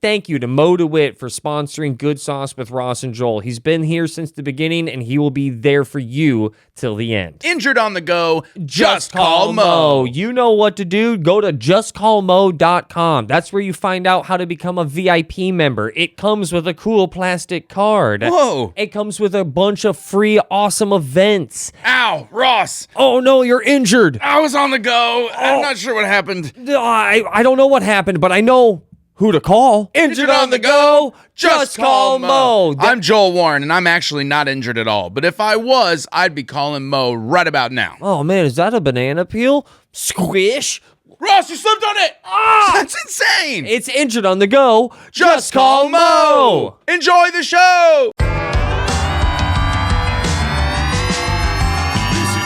Thank you to Mo DeWitt for sponsoring Good Sauce with Rauce and Joel. He's been here since the beginning, and he will be there for you till the end. Injured on the go, just call Mo. You know what to do. Go to justcallmo.com. That's where you find out how to become a VIP member. It comes with a cool plastic card. Whoa. It comes with a bunch of free, awesome events. Ow, Ross. Oh, no, you're injured. I was on the go. I'm not sure what happened. I don't know what happened, but I know who to call. Injured on the go, just call Mo. I'm Joel Warren, and I'm actually not injured at all. But if I was, I'd be calling Mo right about now. Oh, man, is that a banana peel? Squish. Ross, you slipped on it. Ah! That's insane. It's Injured on the Go. Just call Mo. Enjoy the show. Listen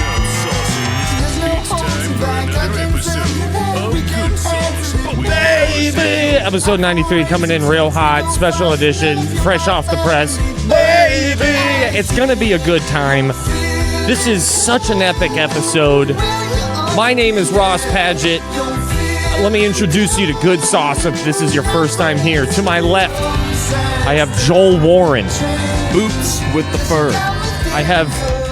up, sauces. It's time for another episode of Good Sauce. Baby! Episode 93 coming in real hot. Special edition. Fresh off the press. Baby! It's going to be a good time. This is such an epic episode. My name is Ross Padgett. Let me introduce you to Good Sauce if this is your first time here. To my left, I have Joel Warren. Boots with the fur. I have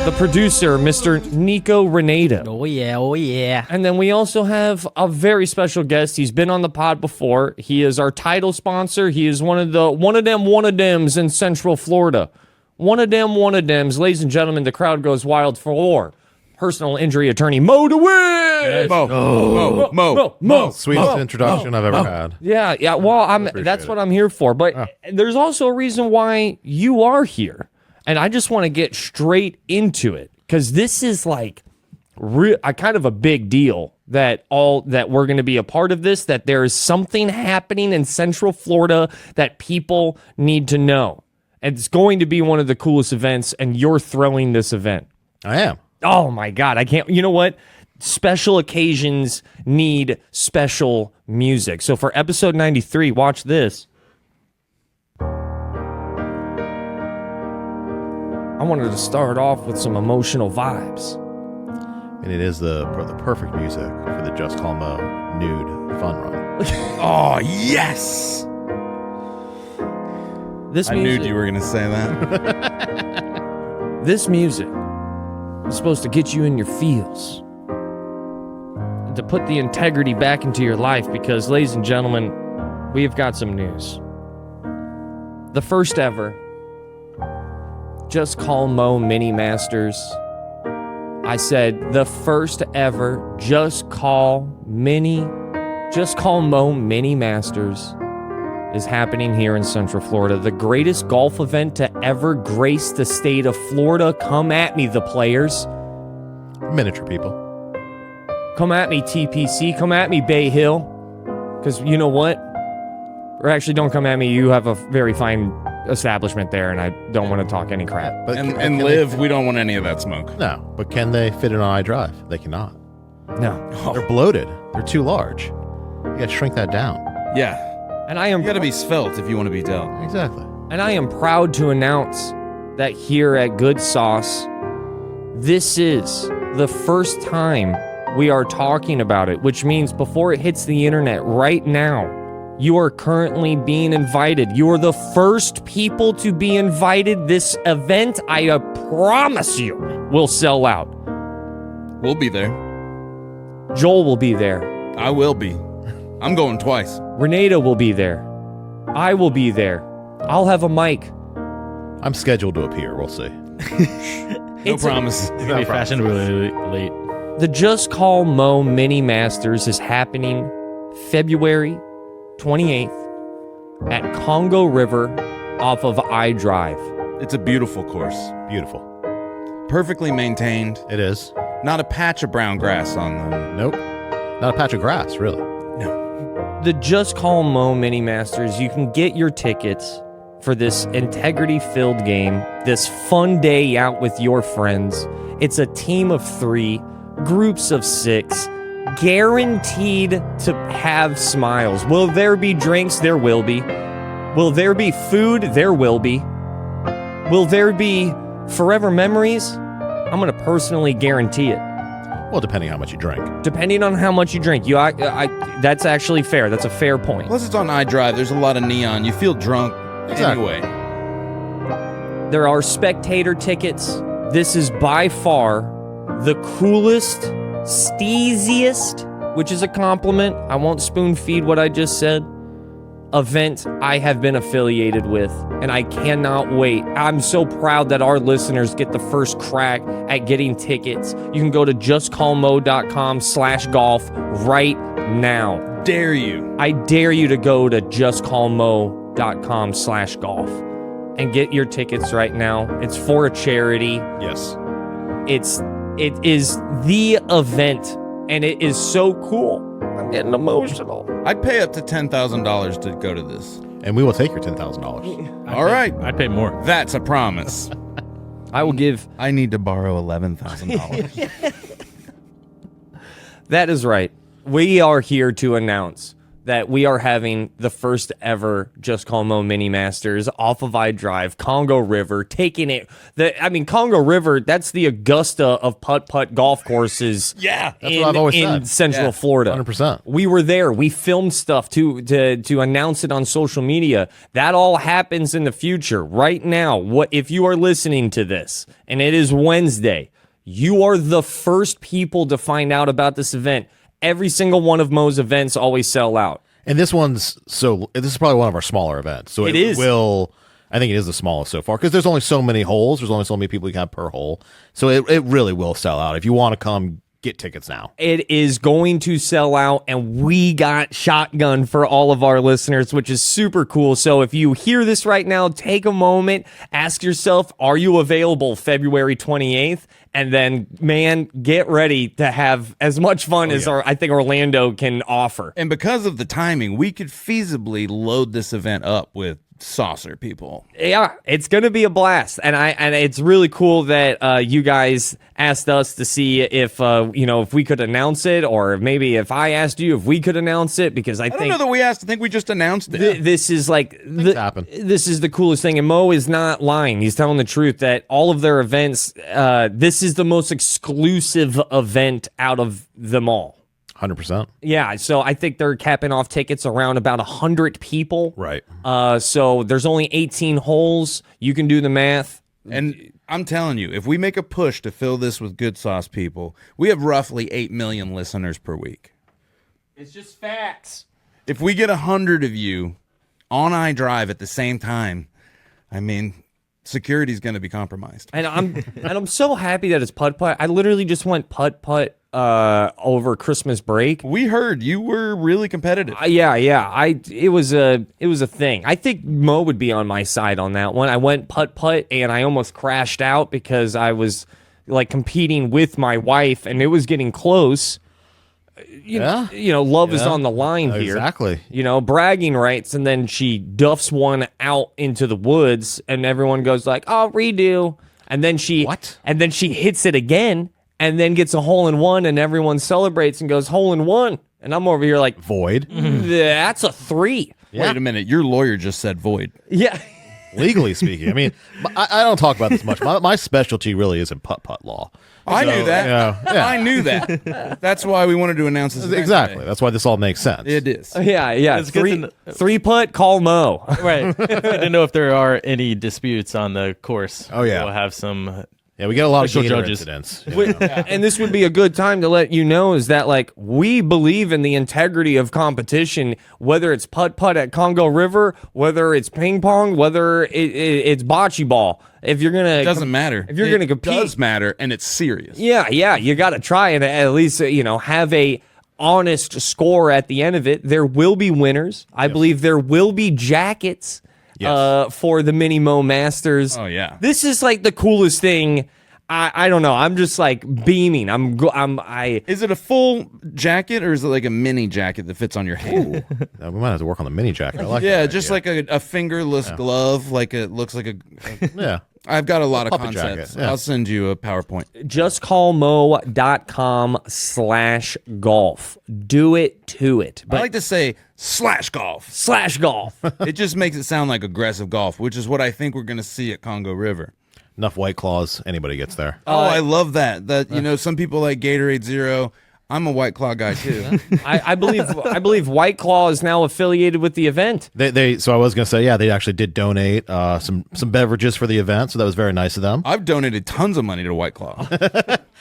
the producer, Mr. Nico Renata. Oh yeah. And then we also have a very special guest. He's been on the pod before. He is our title sponsor. He is one of dems in Central Florida. One of dems. Ladies and gentlemen, the crowd goes wild for personal injury attorney Mo DeWitt. Mo. Sweetest introduction I've ever had. Yeah. Well, that's what I'm here for. But there's also a reason why you are here. And I just want to get straight into it because this is like kind of a big deal that we're going to be a part of this, that there is something happening in Central Florida that people need to know. And it's going to be one of the coolest events, and you're throwing this event. I am. Oh my God, I can't. You know what? Special occasions need special music. So for episode 93, watch this. I wanted to start off with some emotional vibes. And it is the perfect music for the Just Call Mo nude fun run. Oh, yes. This I music, knew you were going to say that. This music is supposed to get you in your feels. And to put the integrity back into your life because, ladies and gentlemen, we have got some news. The first ever Just Call Mo Mini Masters. I said the first ever Just Call Mo Mini Masters is happening here in Central Florida. The greatest golf event to ever grace the state of Florida. Come at me, the players. Miniature people. Come at me, TPC. Come at me, Bay Hill. Because you know what? Or actually, don't come at me. You have a very fine establishment there, and I don't want to talk any crap. But And Liv, we don't want any of that smoke. No, but can they fit it on iDrive? They cannot. No. They're bloated. They're too large. You gotta shrink that down. Yeah. And I am You got to be svelte if you want to be dealt. Exactly. And I am proud to announce that here at Good Sauce, this is the first time we are talking about it, which means before it hits the internet right now, you are currently being invited. You are the first people to be invited. This event, I promise you, will sell out. We'll be there. Joel will be there. I will be. I'm going twice. Renata will be there. I will be there. I'll have a mic. I'm scheduled to appear. We'll see. No promise. It's gonna be fashionably late. The Just Call Mo Mini Masters is happening February 28th at Congo River off of iDrive. It's a beautiful course. Beautiful. Perfectly maintained. It is. Not a patch of brown grass on them. Nope. Not a patch of grass, really. The Just Call Mo Mini Masters, you can get your tickets for this integrity-filled game, this fun day out with your friends. It's a team of 3, groups of 6, guaranteed to have smiles. Will there be drinks? There will be. Will there be food? There will be. Will there be forever memories? I'm going to personally guarantee it. Well, depending on how much you drink. Depending on how much you drink. That's actually fair. That's a fair point. Plus, it's on iDrive. There's a lot of neon. You feel drunk anyway. There are spectator tickets. This is by far the coolest, steeziest, which is a compliment. I won't spoon feed what I just said. Event I have been affiliated with, and I cannot wait. I'm so proud that our listeners get the first crack at getting tickets. You can go to justcallmo.com/golf right now. Dare you. I dare you to go to justcallmo.com/golf and get your tickets right now. It's for a charity. Yes. It is the event, and it is so cool. I'm getting emotional. I'd pay up to $10,000 to go to this. And we will take your $10,000. All right. I'd pay more. That's a promise. I will give. I need to borrow $11,000. That is right. We are here to announce that we are having the first ever Just Call Mo Mini Masters off of iDrive, Congo River, taking it. Congo River, that's the Augusta of putt-putt golf courses. Yeah, that's what I've always in said. Central Florida. 100%. We were there. We filmed stuff to announce it on social media. That all happens in the future. Right now, what if you are listening to this and it is Wednesday, you are the first people to find out about this event. Every single one of Mo's events always sell out. And this is probably one of our smaller events. So It is. I think it is the smallest so far because there's only so many holes. There's only so many people you can have per hole. So it really will sell out. If you want to come, get tickets now. It is going to sell out, and we got shotgun for all of our listeners, which is super cool. So if you hear this right now, take a moment, ask yourself, are you available February 28th? And then, man, get ready to have as much fun as I think Orlando can offer. And because of the timing, we could feasibly load this event up with saucer people. Yeah, it's going to be a blast, and it's really cool that you guys asked us to see if if we could announce it, or maybe if I asked you if we could announce it, because I don't think know that we asked. I think we just announced it. this is like happen. this is the coolest thing, and Mo is not lying. He's telling the truth that all of their events, this is the most exclusive event out of them all. 100%. Yeah, so I think they're capping off tickets around about 100 people. Right. So there's only 18 holes. You can do the math. And I'm telling you, if we make a push to fill this with GoodSauce people, we have roughly 8 million listeners per week. It's just facts. If we get 100 of you on iDrive at the same time, I mean, security's going to be compromised. And I'm so happy that it's putt-putt. I literally just went putt-putt over Christmas break. We heard you were really competitive. Yeah. It was a thing. I think Mo would be on my side on that one. I went putt-putt and I almost crashed out because I was like competing with my wife and it was getting close. Love is on the line here. Exactly. Bragging rights, and then she duffs one out into the woods and everyone goes like, "Oh, redo." And then she hits it again. And then gets a hole in one, and everyone celebrates and goes hole in one. And I'm over here like, Void. That's a 3. Wait a minute, your lawyer just said void. Yeah. Legally speaking. I mean, I don't talk about this much. My specialty really is in putt-putt law. I knew that. Yeah. I knew that. That's why we wanted to announce this event Exactly. today. That's why this all makes sense. It is. Yeah. It's good to 3-putt, call Mo. Right. I didn't know if there are any disputes on the course. Oh, yeah. We'll have some. Yeah, we get a lot of Official gator judges. incidents. And this would be a good time to let you know is that, like, we believe in the integrity of competition, whether it's putt-putt at Congo River, whether it's ping pong, whether it's bocce ball. If you're gonna, It doesn't matter. If you're gonna compete, It does matter, and it's serious. Yeah, you got to try and at least have a honest score at the end of it. There will be winners. I believe there will be jackets. Yes. For the Mini Mo Masters. Oh, yeah. This is like the coolest thing. I don't know. I'm just like beaming. Is it a full jacket or is it like a mini jacket that fits on your hand? We might have to work on the mini jacket. I like Yeah, that just idea. like a fingerless glove, like it looks like a. Yeah. I've got a lot of puppet concepts. jacket, yeah. I'll send you a PowerPoint. JustCallMo.com/golf. Do it to it. I like to say /golf. /golf. It just makes it sound like aggressive golf, which is what I think we're going to see at Congo River. Enough White Claws, anybody gets there. Oh, I love that. Some people like Gatorade Zero. I'm a White Claw guy too. I believe White Claw is now affiliated with the event. So I was going to say, yeah, they actually did donate some beverages for the event, so that was very nice of them. I've donated tons of money to White Claw.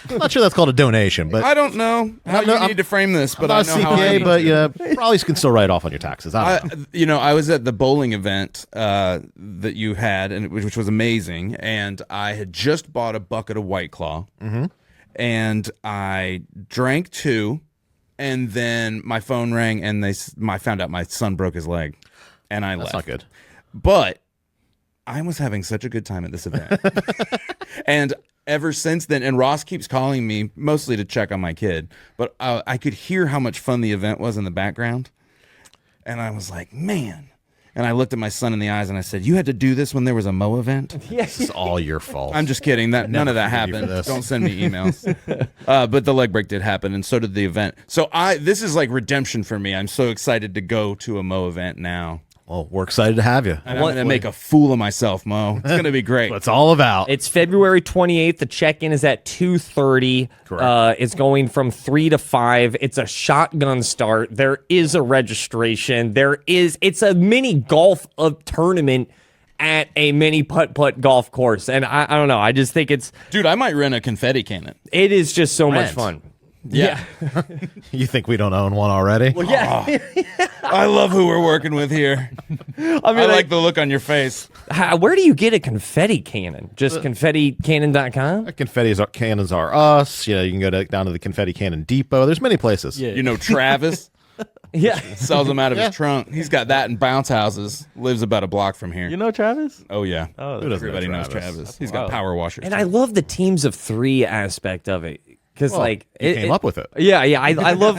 I'm not sure that's called a donation, but I don't know how you need to frame this, but I'm I not know how I CPA, need but to. yeah, probably can still write off on your taxes. I don't know. I was at the bowling event that you had, and which was amazing. And I had just bought a bucket of White Claw, and I drank 2, and then my phone rang, and I found out my son broke his leg, and I left. That's not good. But I was having such a good time at this event, and ever since then, and Ross keeps calling me mostly to check on my kid, but I could hear how much fun the event was in the background. And I was like, man. And I looked at my son in the eyes and I said, you had to do this when there was a Mo event? This is all your fault. I'm just kidding. None of that forgive you for happened. this. Don't send me emails. But the leg break did happen, and so did the event. So this is like redemption for me. I'm so excited to go to a Mo event now. Well, we're excited to have you. And I'm going to make a fool of myself, Mo. It's going to be great. What it's all about. It's February 28th. The check-in is at 2:30. Correct. It's going from 3 to 5. It's a shotgun start. There is a registration. It's a mini golf tournament at a mini putt-putt golf course. And I don't know. I just think Dude, I might rent a confetti cannon. it is just so much Rent. fun. Yeah. You think we don't own one already? Well, yeah. I love who we're working with here. I like the look on your face. Where do you get a confetti cannon? Just confetticannon.com? Cannons are us. You can go down to the Confetti Cannon Depot. There's many places. Yeah. You know Travis Yeah. sells them out of his trunk. He's got that in bounce houses. Lives about a block from here. You know Travis? Oh yeah. Oh, Who doesn't know Everybody knows Travis? Travis. He's got power washers. And I love the teams of 3 aspect of it. Because You came up with it. Yeah. I love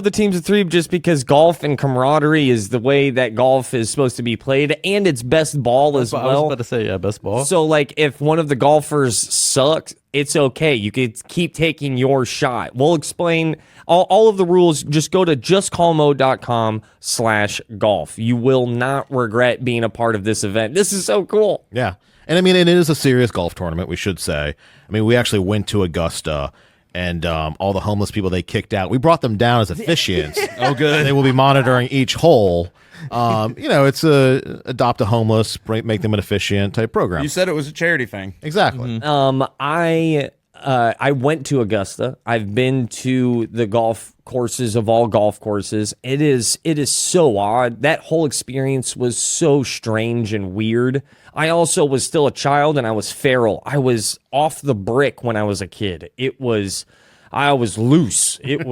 the teams of 3 just because golf and camaraderie is the way that golf is supposed to be played, and it's best ball as I was well. about to say, yeah, best ball. So if one of the golfers sucks, it's okay. You could keep taking your shot. We'll explain all of the rules. Just go to justcallmo.com/golf. You will not regret being a part of this event. This is so cool. Yeah. And I mean, it is a serious golf tournament, we should say. I mean, we actually went to Augusta, and all the homeless people they kicked out, we brought them down as officiants. Oh, good. They will be monitoring each hole. It's a adopt a homeless, make them an officiant type program. You said it was a charity thing. Exactly. I went to Augusta. I've been to the golf courses of all golf courses. It is so odd. That whole experience was so strange and weird. I also was still a child and I was feral. I was off the brick when I was a kid. I was loose. It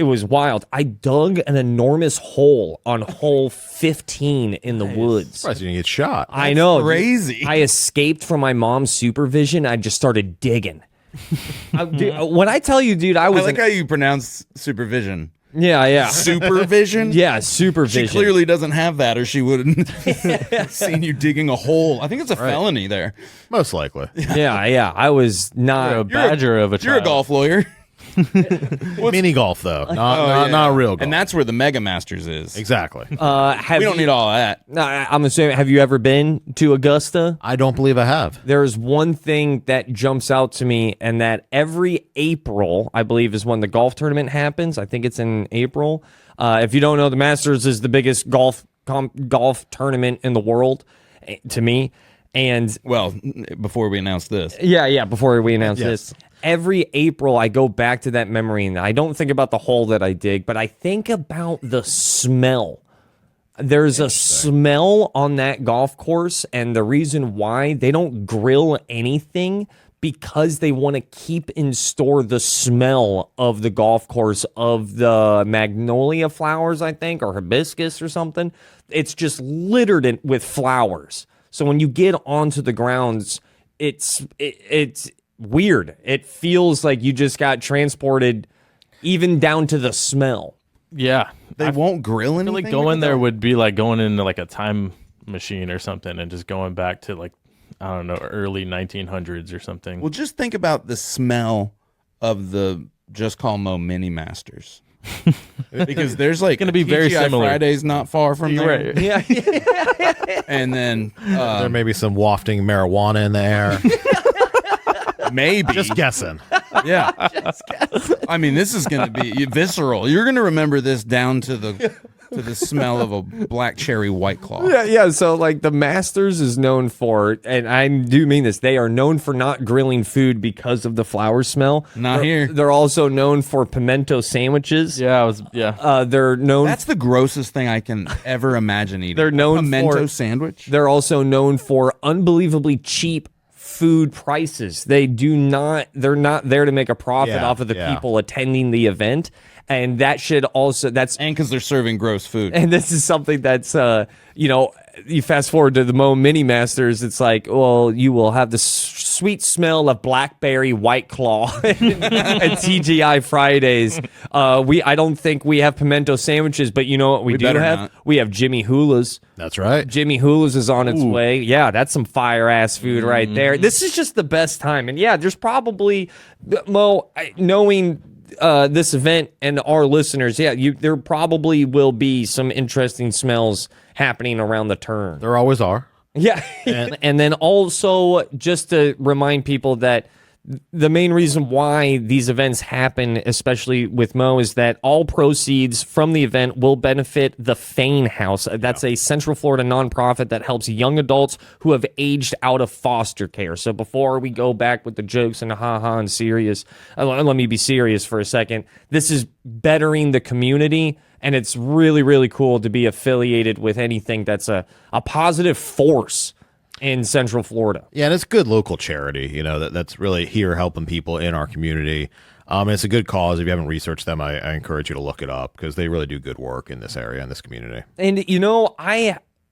was wild. I dug an enormous hole on hole 15 in the woods. Surprised you didn't get shot. I know. crazy. I escaped from my mom's supervision. I just started digging. When I tell you, dude, I I was like how you pronounce supervision. yeah. Supervision? Yeah, supervision. She clearly doesn't have that, or she wouldn't have seen you digging a hole. I think it's a felony there. Most likely. Yeah. I was You're a not. badger of a You're a child. golf lawyer. Mini golf, though. Not real golf. And that's where the Mega Masters is. Exactly. We don't need all that. I'm assuming. Have you ever been to Augusta? I don't believe I have. There's one thing that jumps out to me, and that every April, I believe, is when the golf tournament happens. I think it's in April. If you don't know, the Masters is the biggest golf tournament in the world, to me. And Well, before we announce this. yeah, before we announce Yes. this, every April I go back to that memory, and I don't think about the hole that I dig, but I think about the smell. There's a smell on that golf course, and the reason why they don't grill anything because they want to keep in store the smell of the golf course, of the magnolia flowers, I think, or hibiscus or something. It's just littered with flowers. So when you get onto the grounds, it's weird. It feels like you just got transported, even down to the smell. Yeah. They won't grill I anything? feel like going there would be like going into like a time machine or something and just going back to like, I don't know, early 1900s or something. Well, just think about the smell of the Just Call Mo Mini Masters. Because there's like gonna be very TGI similar. Fridays not far from You're there. right. Yeah. And then There may be some wafting marijuana in the air. maybe. Just guessing. Yeah. I mean, this is going to be visceral. You're going to remember this down to the smell of a black cherry White Claw. Yeah. So like the Masters is known for, and I do mean this, they are known for not grilling food because of the flour smell. Not here. They're also known for pimento sandwiches. They're known. That's the grossest thing I can ever imagine eating. They're known a pimento for sandwich. They're also known for unbelievably cheap food prices. They're not there to make a profit off of the people attending the event. And that should also, and because they're serving gross food. and this is something that's, you fast forward to the Mo Mini Masters, it's like, well, you will have the sweet smell of blackberry White Claw at TGI Fridays. I don't think we have pimento sandwiches, but you know what we do better have? not. We have Jimmy Hula's. That's right. Jimmy Hula's is on its way. Yeah, that's some fire ass food right there. This is just the best time. And yeah, there's probably, Mo, knowing this event and our listeners, there probably will be some interesting smells happening around the turn. There always are. Yeah. And then also just to remind people that the main reason why these events happen, especially with Mo, is that all proceeds from the event will benefit the Fane House. That's a Central Florida nonprofit that helps young adults who have aged out of foster care. So before we go back with the jokes and the ha-ha and serious, let me be serious for a second. This is bettering the community, and it's really, really cool to be affiliated with anything that's a positive force in Central Florida. Yeah, and it's good local charity, that's really here helping people in our community. And it's a good cause. If you haven't researched them, I encourage you to look it up because they really do good work in this area, in this community. And,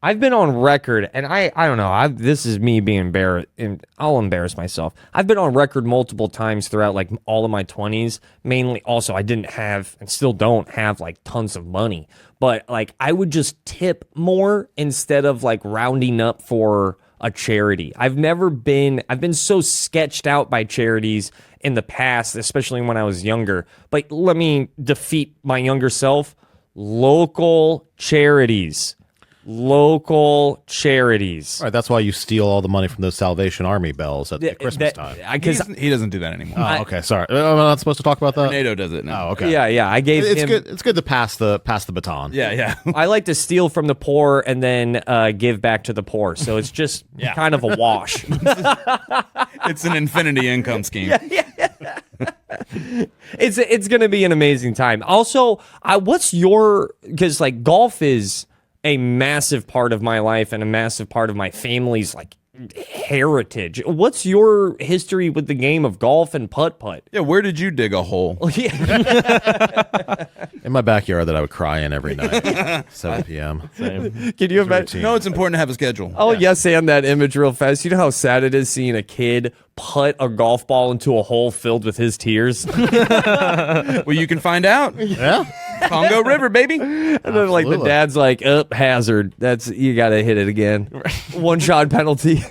I've been on record, and I don't know, this is me being embarrassed, and I'll embarrass myself. I've been on record multiple times throughout, like, all of my 20s. Mainly, also, I didn't have, and still don't have, like, tons of money. But, like, I would just tip more instead of, like, rounding up for a charity. I've been so sketched out by charities in the past, especially when I was younger. But let me defeat my younger self. Local charities. All right, that's why you steal all the money from those Salvation Army bells at the Christmas time. He doesn't do that anymore. Oh, okay, sorry. Am I not supposed to talk about that? NATO does it now. Oh, okay. Yeah. I gave It's him. good. It's good to pass the baton. Yeah. I like to steal from the poor and then give back to the poor. So it's just kind of a wash. It's an infinity income scheme. It's going to be an amazing time. Also, because like golf is a massive part of my life and a massive part of my family's like heritage. What's your history with the game of golf and putt-putt? Yeah, where did you dig a hole? In my backyard that I would cry in every night, 7 p.m. Same. Can you imagine? No, it's important to have a schedule. Oh, yes, and that image real fast. You know how sad it is seeing a kid putt a golf ball into a hole filled with his tears? Well, you can find out. Yeah. Congo River, baby. And then like the dad's like, hazard. You got to hit it again. One shot penalty.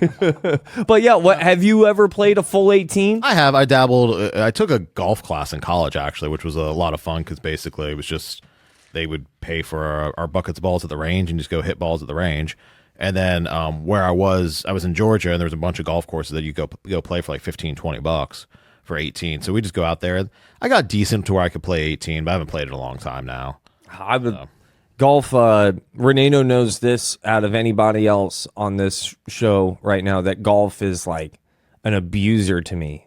But yeah, have you ever played a full 18? I have. I dabbled. I took a golf class in college, actually, which was a lot of fun because basically it was just they would pay for our buckets of balls at the range and just go hit balls at the range. And then where I was in Georgia, and there was a bunch of golf courses that you go play for like $15-20 for 18. So we just go out there. I got decent to where I could play 18, but I haven't played it in a long time now. Golf, Renato knows this out of anybody else on this show right now, that golf is like an abuser to me.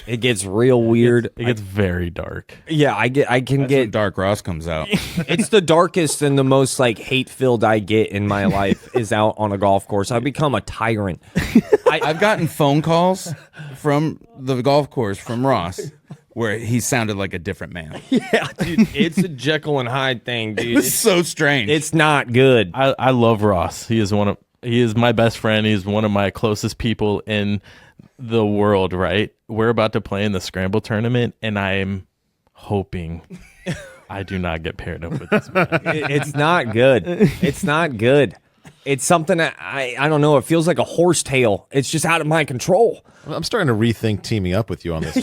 It gets real weird. It gets very dark. Yeah, That's when Dark Ross comes out. It's the darkest and the most like hate-filled I get in my life is out on a golf course. I become a tyrant. I've gotten phone calls from the golf course from Ross where he sounded like a different man. Yeah, dude, it's a Jekyll and Hyde thing, dude. It's so strange. It's not good. I love Ross. He is my best friend. He's one of my closest people in the world, right? We're about to play in the Scramble tournament, and I'm hoping I do not get paired up with this man. It's not good. It's not good. It's something that I don't know. It feels like a horse tail. It's just out of my control. I'm starting to rethink teaming up with you on this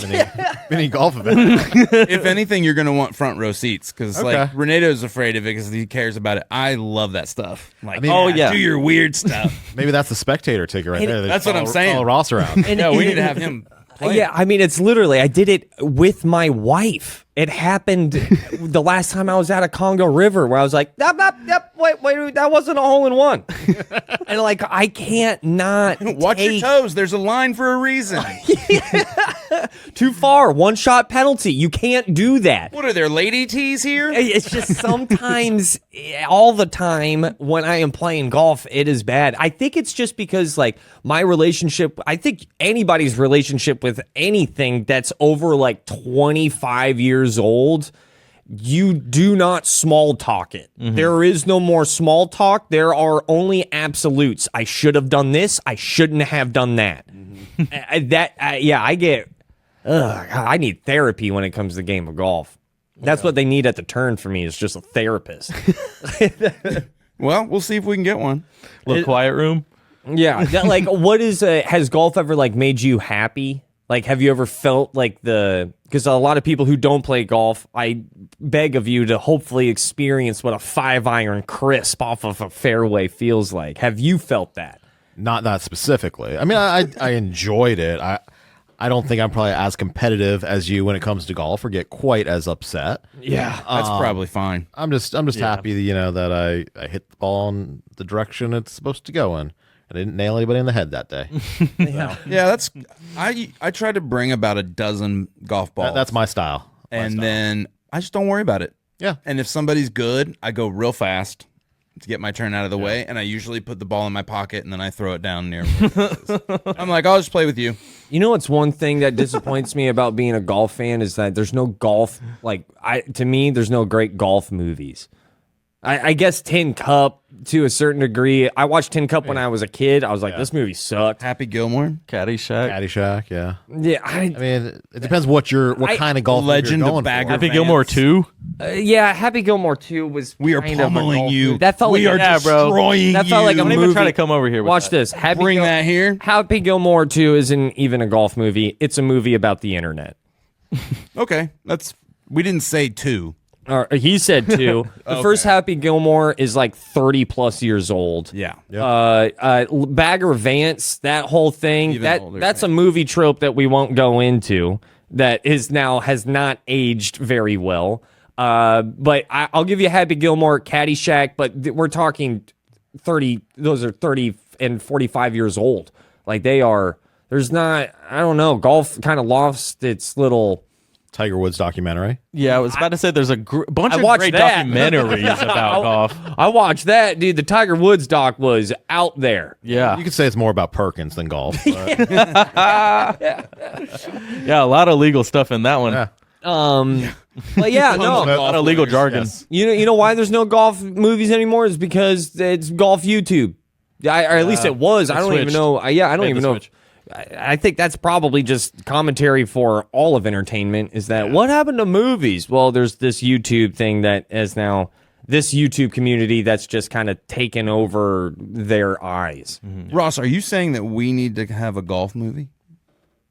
mini golf event. If anything, you're going to want front row seats because like Renato's afraid of it because he cares about it. I love that stuff. Like, do your weird stuff. Maybe that's the spectator ticket right there. That's what I'm saying. Follow Ross around. No, we need to have him playing. Yeah, I mean, it's literally, I did it with my wife. It happened the last time I was at a Congo River where I was like, yep, wait, that wasn't a hole in one. And like, I can't not Watch your toes. There's a line for a reason. too far. 1-shot penalty. You can't do that. What are there, lady tees here? It's just sometimes, all the time, when I am playing golf, it is bad. I think it's just because, like, my relationship, I think anybody's relationship with anything that's over, like, 25 years old, you do not small talk it. There is no more small talk. There are only absolutes. I should have done this. I shouldn't have done that. I get, I need therapy when it comes to the game of golf. That's what they need at the turn for me, is just a therapist. Well, we'll see if we can get one. Little quiet room. Yeah. Like, what is, has golf ever, like, made you happy? Like, have you ever felt like because a lot of people who don't play golf, I beg of you to hopefully experience what a 5-iron crisp off of a fairway feels like. Have you felt that? Not that specifically. I mean, I enjoyed it. I don't think I'm probably as competitive as you when it comes to golf or get quite as upset. Yeah. That's probably fine. I'm just happy that, that I hit the ball in the direction it's supposed to go in. I didn't nail anybody in the head that day. Yeah, that's. I try to bring about a dozen golf balls. That's my style. Then I just don't worry about it. Yeah. And if somebody's good, I go real fast to get my turn out of the way, and I usually put the ball in my pocket and then I throw it down near me. I'm like, I'll just play with you. You know what's one thing that disappoints me about being a golf fan is that there's no golf, to me, there's no great golf movies. I guess Tin Cup, to a certain degree. I watched Tin Cup when I was a kid. I was like, this movie sucked. Happy Gilmore, Caddyshack, yeah. Yeah, I mean, it depends what kind of golf Legend you're of going Bagger for. Happy Gilmore 2. yeah. Happy Gilmore 2 was. we are kind of a pummeling golf you. movie. That felt we like are destroying That felt like you. a Don't movie. even try to come over here with Watch that. this. Bring that here. Happy Gilmore 2 isn't even a golf movie. It's a movie about the internet. Okay, we didn't say two. Or he said 2. The first Happy Gilmore is like 30 plus years old. Yeah. Bagger Vance, that whole thing, Even older, that's a movie trope that we won't go into that has not aged very well. But I'll give you Happy Gilmore, Caddyshack, but we're talking 30, those are 30 and 45 years old. Like there's not, I don't know, golf kind of lost its little... Tiger Woods documentary. Yeah, I was about to say there's a bunch I of watched great that. documentaries about golf. I watched that, dude. The Tiger Woods doc was out there. Yeah. You could say it's more about Perkins than golf. But, Yeah, a lot of legal stuff in that one. yeah. But yeah, no. A lot of legal jargon. Yes. You know why there's no golf movies anymore? Is because it's golf YouTube. Or at least it was. I don't even switched. know. I don't Made even the know. switch. I think that's probably just commentary for all of entertainment. Is that what happened to movies? Well, there's this YouTube thing that is now this YouTube community that's just kind of taken over their eyes. Ross, are you saying that we need to have a golf movie?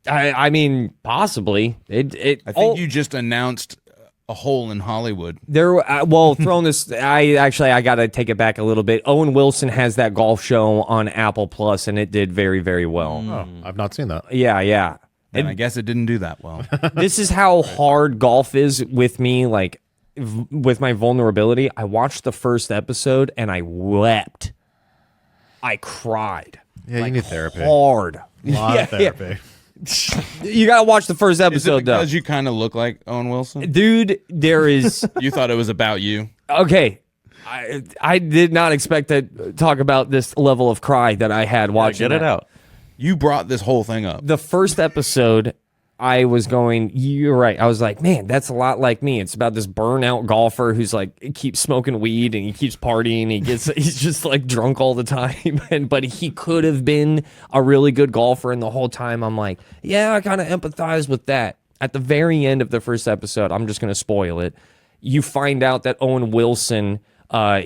I mean, possibly. I think you just announced a hole in Hollywood. Throwing this, I got to take it back a little bit. Owen Wilson has that golf show on Apple Plus, and it did very, very well. Oh, I've not seen that. Yeah. And I guess it didn't do that well. This is how hard golf is with me, like with my vulnerability. I watched the first episode and I wept. I cried. Yeah, you need therapy. Hard. A lot of therapy. You got to watch the first Is it episode, though. because you kind of look like Owen Wilson? Dude, there is... You thought it was about you? Okay. I did not expect to talk about this level of cry that I had watching Get it that. out. You brought this whole thing up. The first episode, I was going, you're right. I was like, man, that's a lot like me. It's about this burnout golfer who's like, he keeps smoking weed and he keeps partying. He's just like drunk all the time. But he could have been a really good golfer. And the whole time I'm like, yeah, I kind of empathize with that. At the very end of the first episode, I'm just going to spoil it. You find out that Owen Wilson,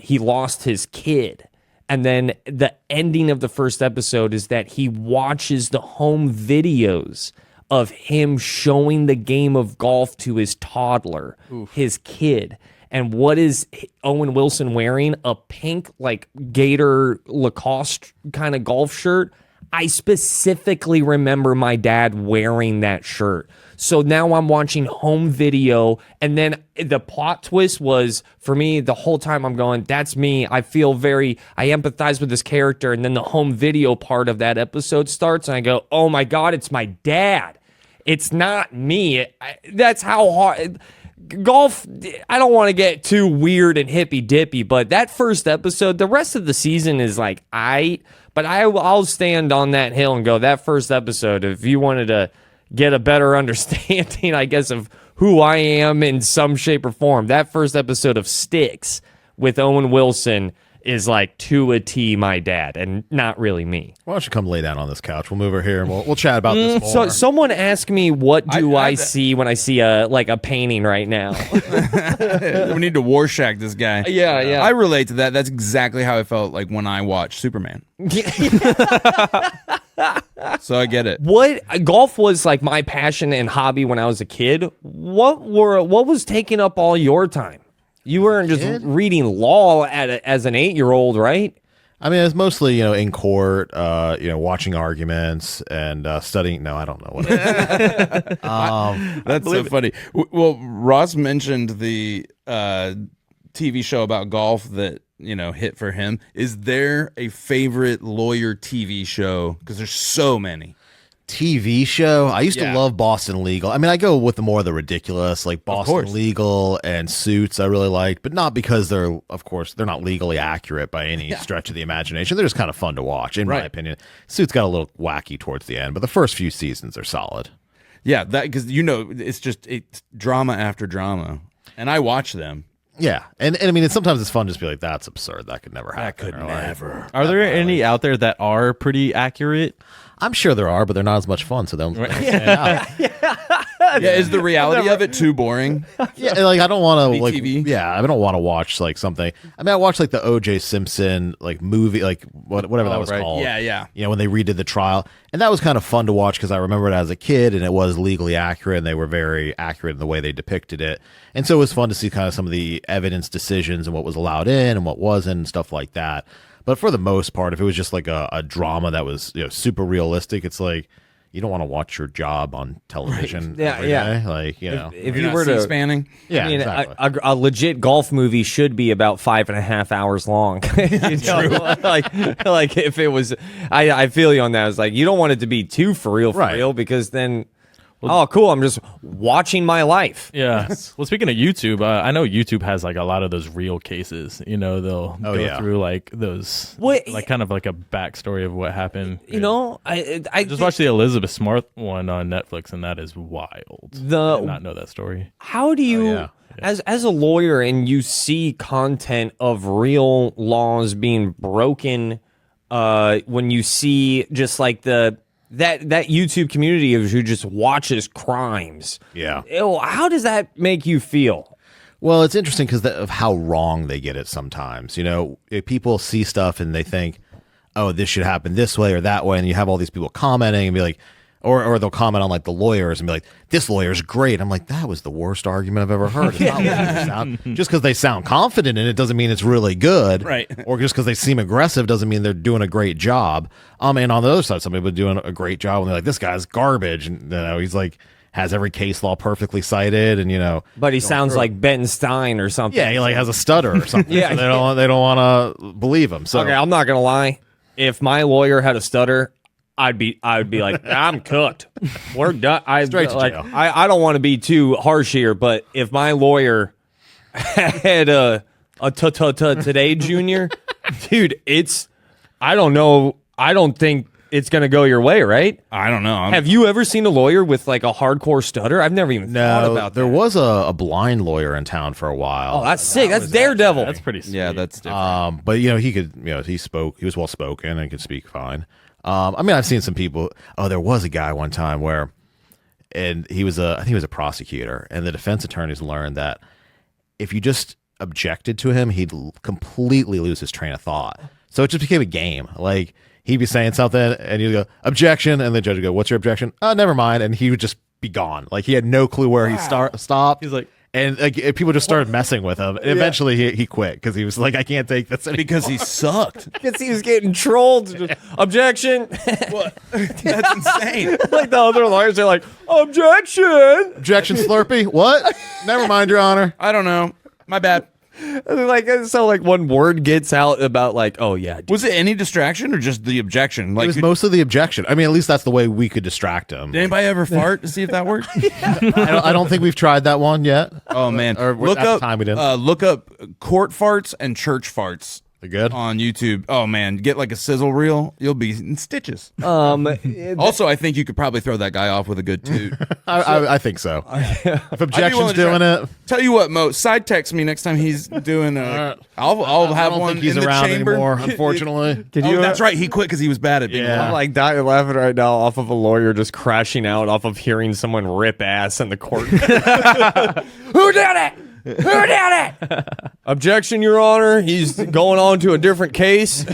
he lost his kid. And then the ending of the first episode is that he watches the home videos of him showing the game of golf to his toddler, his kid. And what is Owen Wilson wearing? A pink, like, Gator Lacoste kind of golf shirt. I specifically remember my dad wearing that shirt. So now I'm watching home video, and then the plot twist was, for me, the whole time I'm going, that's me. I empathize with this character, and then the home video part of that episode starts, and I go, oh my God, it's my dad. It's not me. That's how hard... Golf, I don't want to get too weird and hippy-dippy, but that first episode, the rest of the season is like, I'll stand on that hill and go, that first episode, if you wanted to get a better understanding, I guess, of who I am in some shape or form, that first episode of Sticks with Owen Wilson is like to a T my dad, and not really me. Why don't you come lay down on this couch? We'll move her here and we'll chat about this more. So someone asked me, what do I see when I see a painting right now? We need to Warshack this guy. Yeah. I relate to that. That's exactly how I felt like when I watched Superman. So I get it. What golf was like my passion and hobby when I was a kid. What was taking up all your time? You weren't just reading law as an 8-year-old, right? I mean, it's mostly, in court, watching arguments and studying. No, I don't know what. That's so funny. Well, Ross mentioned the TV show about golf that, hit for him. Is there a favorite lawyer TV show? Because there's so many. TV show. I used to love Boston Legal. I mean, I go with the more of the ridiculous, like Boston Legal and Suits. I really liked, but not because they're not legally accurate by any stretch of the imagination. They're just kind of fun to watch, in my opinion. Suits got a little wacky towards the end, but the first few seasons are solid. Yeah, that because it's drama after drama, and I watch them. Yeah, and I mean, sometimes it's fun to just be like, that's absurd. That could never happen. That could never. Are there any out there that are pretty accurate? I'm sure there are, but they're not as much fun, so they'll stand out. Yeah, is the reality of it too boring? Yeah, like I don't want to TV? I don't want to watch like something. I mean, I watched like the O.J. Simpson like movie, like whatever that was called. Yeah. When they redid the trial, and that was kind of fun to watch because I remember it as a kid, and it was legally accurate, and they were very accurate in the way they depicted it, and so it was fun to see kind of some of the evidence decisions and what was allowed in and what wasn't and stuff like that. But for the most part, if it was just like a drama that was super realistic, it's like you don't want to watch your job on television every day. Like, if You're you were to spanning. yeah, I mean, exactly. a legit golf movie should be about 5.5 hours long. Like if it was, I feel you on that. It's like you don't want it to be too for real, because then, oh, cool, I'm just watching my life. Yeah. Well, speaking of YouTube, I know YouTube has like a lot of those real cases. They'll go through like those, like kind of like a backstory of what happened. I just watched the Elizabeth Smart one on Netflix, and that is wild. I did not know that story. How do you, as a lawyer, and you see content of real laws being broken, when you see just like that YouTube community of who just watches crimes. Yeah. How does that make you feel? Well, it's interesting because of how wrong they get it sometimes. If people see stuff and they think, oh, this should happen this way or that way, and you have all these people commenting and be like, or they'll comment on like the lawyers and be like, this lawyer's great. I'm like, that was the worst argument I've ever heard. It's not what they sound. Just because they sound confident in it doesn't mean it's really good. Right. Or just because they seem aggressive doesn't mean they're doing a great job. And on the other side, somebody was doing a great job and they're like, this guy's garbage. And he's like, has every case law perfectly cited, and But he sounds like Ben Stein or something. Yeah, he like has a stutter or something. Yeah. So they don't want to believe him. So Okay, I'm not gonna lie. If my lawyer had a stutter, I'd be like, I'm cooked. We're done. Straight to jail. I don't want to be too harsh here, but if my lawyer had a today junior, dude, I don't know. I don't think it's gonna go your way, right? I don't know. Have you ever seen a lawyer with like a hardcore stutter? I've never even thought about that. There was a blind lawyer in town for a while. Oh, that's sick. That's Daredevil. That's pretty sweet. Yeah, that's different. But he could, he was well spoken and could speak fine. I mean, I've seen some people. Oh, there was a guy one time where, and I think he was a prosecutor, and the defense attorneys learned that if you just objected to him, he'd completely lose his train of thought. So it just became a game. Like he'd be saying something, and you'd go objection, and the judge would go, "What's your objection?" Oh, never mind, and he would just be gone. Like he had no clue where he stopped. He's like, And like people just started messing with him. And eventually he quit because he was like, I can't take this anymore. Because he sucked. Because he was getting trolled. Objection. What? That's insane. Like the other lawyers are like, objection. Objection, Slurpee. What? Never mind, Your Honor. I don't know. My bad. Like, so like one word gets out about like, oh yeah. Was it any distraction or just the objection? Like, It was mostly the objection. I mean, at least that's the way we could distract him. did anybody ever fart to see if that worked? I don't think we've tried that one yet. Oh man, Or look at the up time we didn't. look up court farts and church farts They're good. on YouTube. Oh man, get like a sizzle reel. You'll be in stitches. It- Also, I think you could probably throw that guy off with a good toot. I think so. If I'd be objection's willing to doing try- it, Tell you what, Mo, side text me next time he's doing a. I'll I have don't one think he's in the around chamber. anymore, unfortunately. Can Oh, you? that's right. He quit because he was bad at being Yeah. I'm like dying laughing right now off of a lawyer just crashing out off of hearing someone rip ass in the court. Who did it? Who did it? Objection, Your Honor. He's going on to a different case.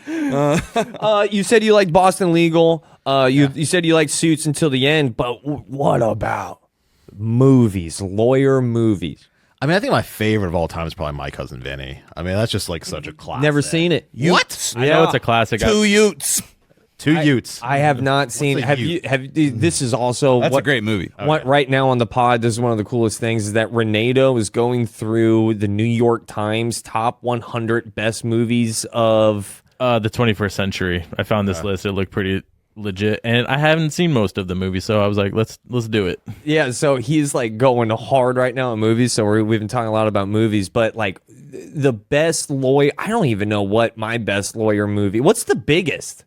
You said you liked Boston Legal. You said you liked Suits until the end, but what about movies, lawyer movies? I mean, I think my favorite of all time is probably My Cousin Vinny. I mean, that's just like such a classic. Never seen it. What? I know it's a classic. Two Utes. Two Utes. I have not seen. a Have Ute? you? Have this is also That's what, a great movie. What right now on the pod? This is one of the coolest things is that Renato is going through the New York Times top 100 best movies of. The 21st century. I found this list. It looked pretty legit, and I haven't seen most of the movie, so I was like, let's do it. Yeah, so he's like going hard right now in movies. So we've been talking a lot about movies, but like the best lawyer. I don't even know what my best lawyer movie. What's the biggest?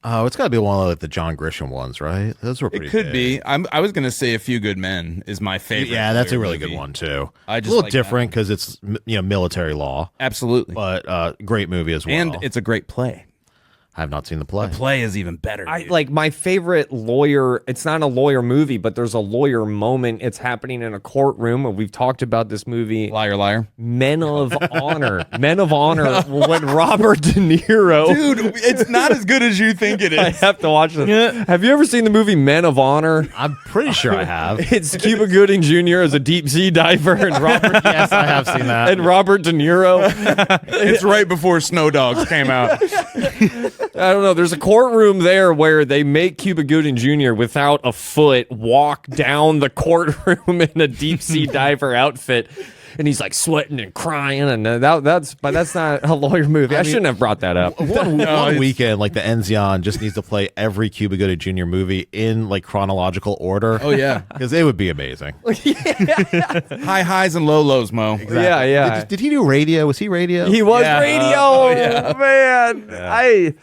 Oh, it's got to be one of like, the John Grisham ones, right? Those were pretty It could big. be. I was gonna say A Few Good Men is my favorite. Yeah, that's a lawyer really movie. good one too. I just a little like that different because it's military law, Absolutely. but great movie as well. And it's a great play. I have not seen the play. Play is even better. I dude. like my favorite lawyer. It's not a lawyer movie, but there's a lawyer moment. It's happening in a courtroom, and we've talked about this movie, Liar, liar. Men of Honor. Men of Honor. When Robert De Niro. Dude, it's not as good as you think it I is. have to watch this. Have you ever seen the movie Men of Honor? I'm pretty sure I have. It's Cuba Gooding Jr. as a deep sea diver, and Robert Yes, I have seen that. and Robert De Niro. It's right before Snow Dogs came out. I don't know. There's a courtroom there where they make Cuba Gooding Jr. without a foot walk down the courtroom in a deep sea diver outfit, and he's like sweating and crying, and that's not a lawyer movie. I shouldn't have brought that up. One weekend, like the Enzion just needs to play every Cuba Gooding Jr. movie in like chronological order. Oh yeah. Because it would be amazing. High highs and low lows, Mo. Yeah, yeah. Did he do radio? Was he radio? He was Yeah. radio, Oh, yeah. man.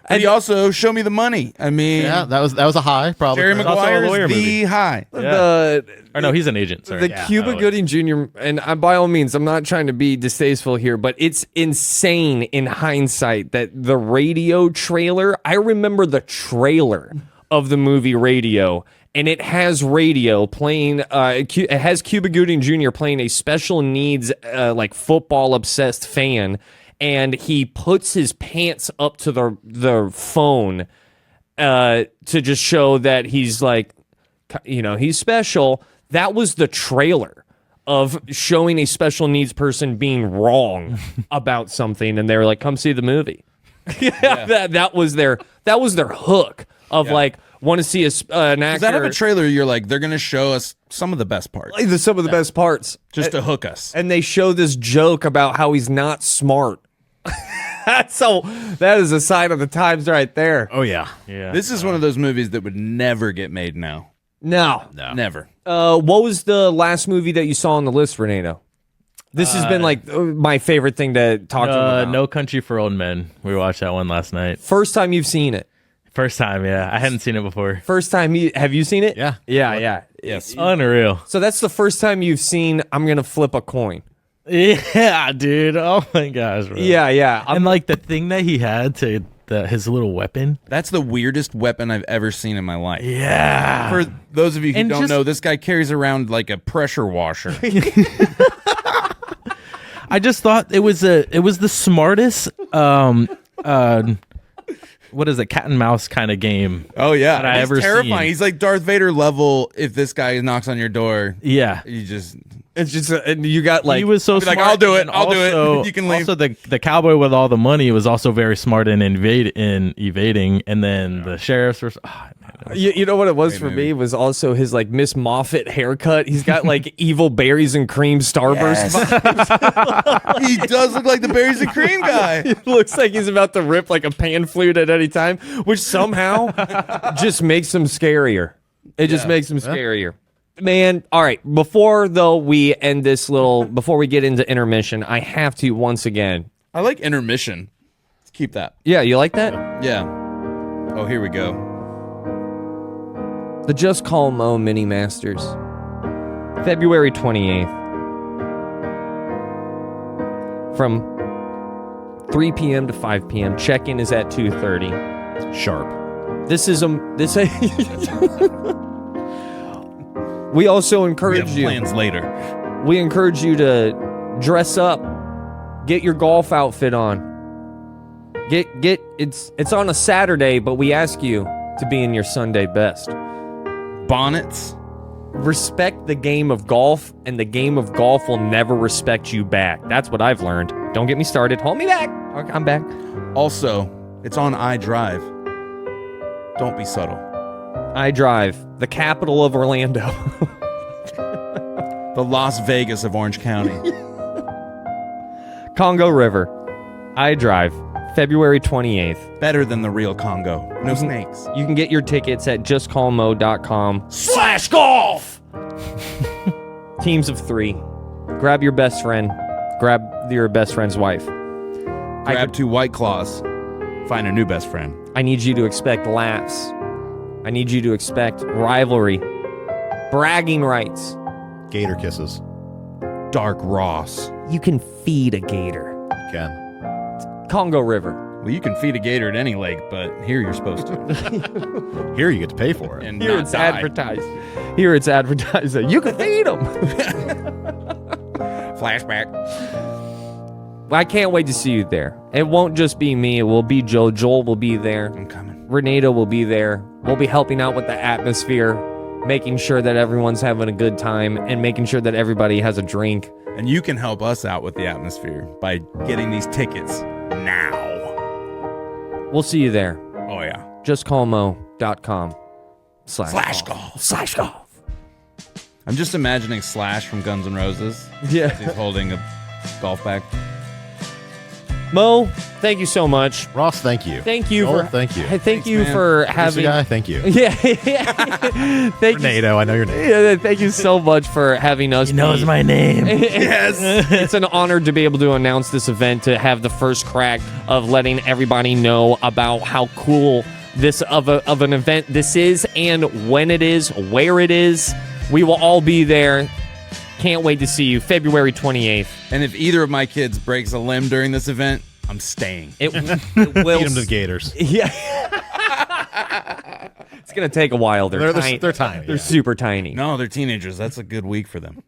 And he also Show Me the Money. I mean, Yeah, that was a high, probably. Jerry for him. also a Maguire lawyer is the movie. high. The Or no, he's an agent. Sorry. the Cuba Gooding Jr. and by all means, I'm not trying to be distasteful here, but it's insane in hindsight that the radio trailer. I remember the trailer of the movie Radio, and it has radio playing. It has Cuba Gooding Jr. playing a special needs, like football obsessed fan, and he puts his pants up to the phone to just show that he's like, he's special. That was the trailer of showing a special needs person being wrong about something, and they were like, "Come see the movie." that was their hook of like, want to see an actor. Does that have a trailer? You're like, they're gonna show us some of the best parts, some of the best parts, just to hook us. and they show this joke about how he's not smart. So that is a sign of the times right there. Oh yeah. Yeah. This is one of those movies that would never get made now. No. Never. What was the last movie that you saw on the list, Renato? This has been like my favorite thing to talk to him about. No Country for Old Men. We watched that one last night. First time you've seen it. First time, yeah. I hadn't seen it before. First time have you seen it? Yeah. Yeah. Yes. Unreal. So that's the first time you've seen I'm gonna flip a coin. Yeah, dude. Oh my gosh, bro. Yeah. And like the thing that he had to his little weapon. That's the weirdest weapon I've ever seen in my life. Yeah. For those of you who And don't just- know, this guy carries around like a pressure washer. I just thought it was the smartest what is it, cat and mouse kind of game. Oh yeah, that I he's ever terrifying. seen. He's like Darth Vader level. If this guy knocks on your door, Yeah. you just It's just and you got like He was so I'll be like, smart. "I'll do it. and I'll do it. also- You can leave." Also, the cowboy with all the money was also very smart in evading, and then the sheriffs were. Oh, man, it was- you know what it was Great for movie. me was also his like Miss Moffat haircut. He's got like evil berries and cream starburst. he does look like the berries and cream guy. It looks like he's about to rip like a pan flute at any time, which somehow just makes him scarier. It just makes him scarier. Man, all right. Before we end this before we get into intermission, I have to once again. I like intermission. Let's keep that. Yeah, you like that? Yeah. Oh, here we go. The Just Call Mo Mini Masters, February 28th, from 3 p.m. to 5 p.m. Check-in is at 2:30. Sharp. This is we also We encourage have you. plans later. We encourage you to dress up, get your golf outfit on. It's on a Saturday, but we ask you to be in your Sunday best. Bonnets. Respect the game of golf, and the game of golf will never respect you back. That's what I've learned. Don't get me started. Hold me back. Okay, I'm back. Also, it's on iDrive. Don't be subtle. I drive, the capital of Orlando. The Las Vegas of Orange County. Congo River. I drive, February 28th. Better than the real Congo. No snakes. You can get your tickets at justcallmo.com/golf. Teams of 3. Grab your best friend. Grab your best friend's wife. Grab 2 White Claws. Find a new best friend. I need you to expect laughs. I need you to expect rivalry, bragging rights. Gator kisses. Dark Ross. You can feed a gator. Ken. Congo River. Well, you can feed a gator at any lake, but here you're supposed to. Here you get to pay for it. And Here not it's die. advertised. Here it's advertised that you can feed them. Flashback. I can't wait to see you there. It won't just be me. It will be Joe. Joel will be there. I'm coming. Renato will be there. We'll be helping out with the atmosphere, making sure that everyone's having a good time, and making sure that everybody has a drink. And you can help us out with the atmosphere by getting these tickets now. We'll see you there. Oh, yeah. JustCallMo.com/golf. I'm just imagining Slash from Guns N' Roses. Yeah. He's holding a golf bag. Mo, thank you so much. Ross, thank you. Thank you Joel, for thank you. Thank you man. for Producer having. guy, thank you. Yeah. Thank you. NATO, I know your name. Yeah, thank you so much for having us. He knows my name. Yes. It's an honor to be able to announce this event, to have the first crack of letting everybody know about how cool this of an event this is, and when it is, where it is. We will all be there. Can't wait to see you, February 28th. And if either of my kids breaks a limb during this event, I'm staying. It will. Feed them to the Gators. Yeah. It's gonna take a while. They're tiny. They're tiny. They're yeah. super tiny. No, they're teenagers. That's a good week for them.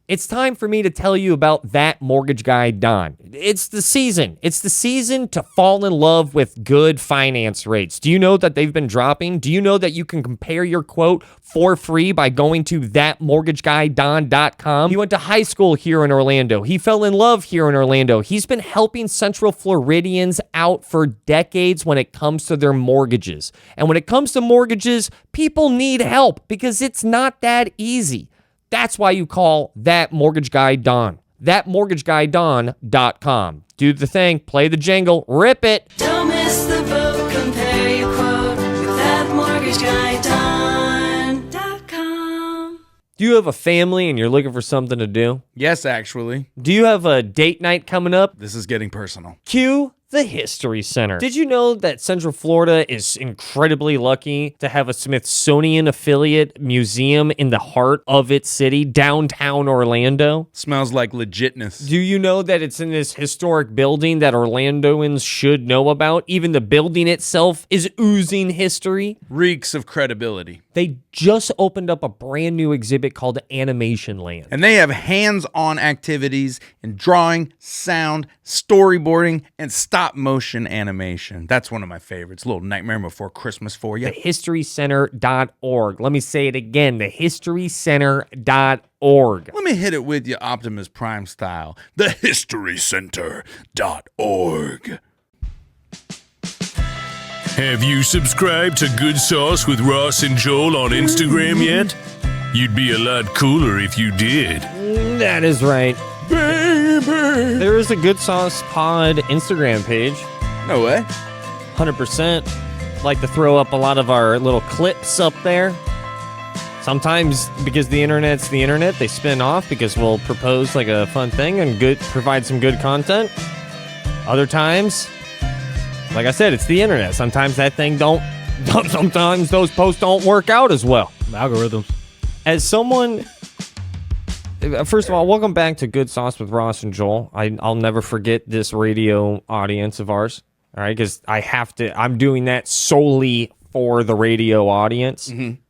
It's time for me to tell you about that mortgage guy, Don. It's the season. It's the season to fall in love with good finance rates. Do you know that they've been dropping? Do you know that you can compare your quote for free by going to thatmortgageguyDon.com? He went to high school here in Orlando. He fell in love here in Orlando. He's been helping Central Floridians out for decades when it comes to their mortgages. And when it comes to mortgages, people need help because it's not that easy. That's why you call That Mortgage Guy Don. ThatMortgageGuyDon.com. Do the thing. Play the jingle. Rip it. Don't miss the boat, compare your quote with thatmortgageguyDon.com. Do you have a family and you're looking for something to do? Yes, actually. Do you have a date night coming up? This is getting personal. Cue the History Center. Did you know that Central Florida is incredibly lucky to have a Smithsonian affiliate museum in the heart of its city, downtown Orlando? Smells like legitness. Do you know that it's in this historic building that Orlandoans should know about? Even the building itself is oozing history. Reeks of credibility. They just opened up a brand new exhibit called Animation Land. And they have hands-on activities in drawing, sound, storyboarding, and style stop motion animation. That's one of my favorites. A little Nightmare Before Christmas for you. thehistorycenter.org. Let me say it again, thehistorycenter.org. Let me hit it with you, Optimus Prime style. thehistorycenter.org. Have you subscribed to Good Sauce with Rauce and Joel on Instagram yet? You'd be a lot cooler if you did. That is right. Baby. There is a Good Sauce Pod Instagram page. No way. 100%. Like to throw up a lot of our little clips up there. Sometimes, because the internet's the internet, they spin off because we'll propose like a fun thing and provide some good content. Other times, like I said, it's the internet. Sometimes that thing sometimes those posts don't work out as well. Algorithms. As someone, first of all, welcome back to Good Sauce with Rauce and Joel. I'll never forget this radio audience of ours. All right, because I'm doing that solely for the radio audience. Mm-hmm.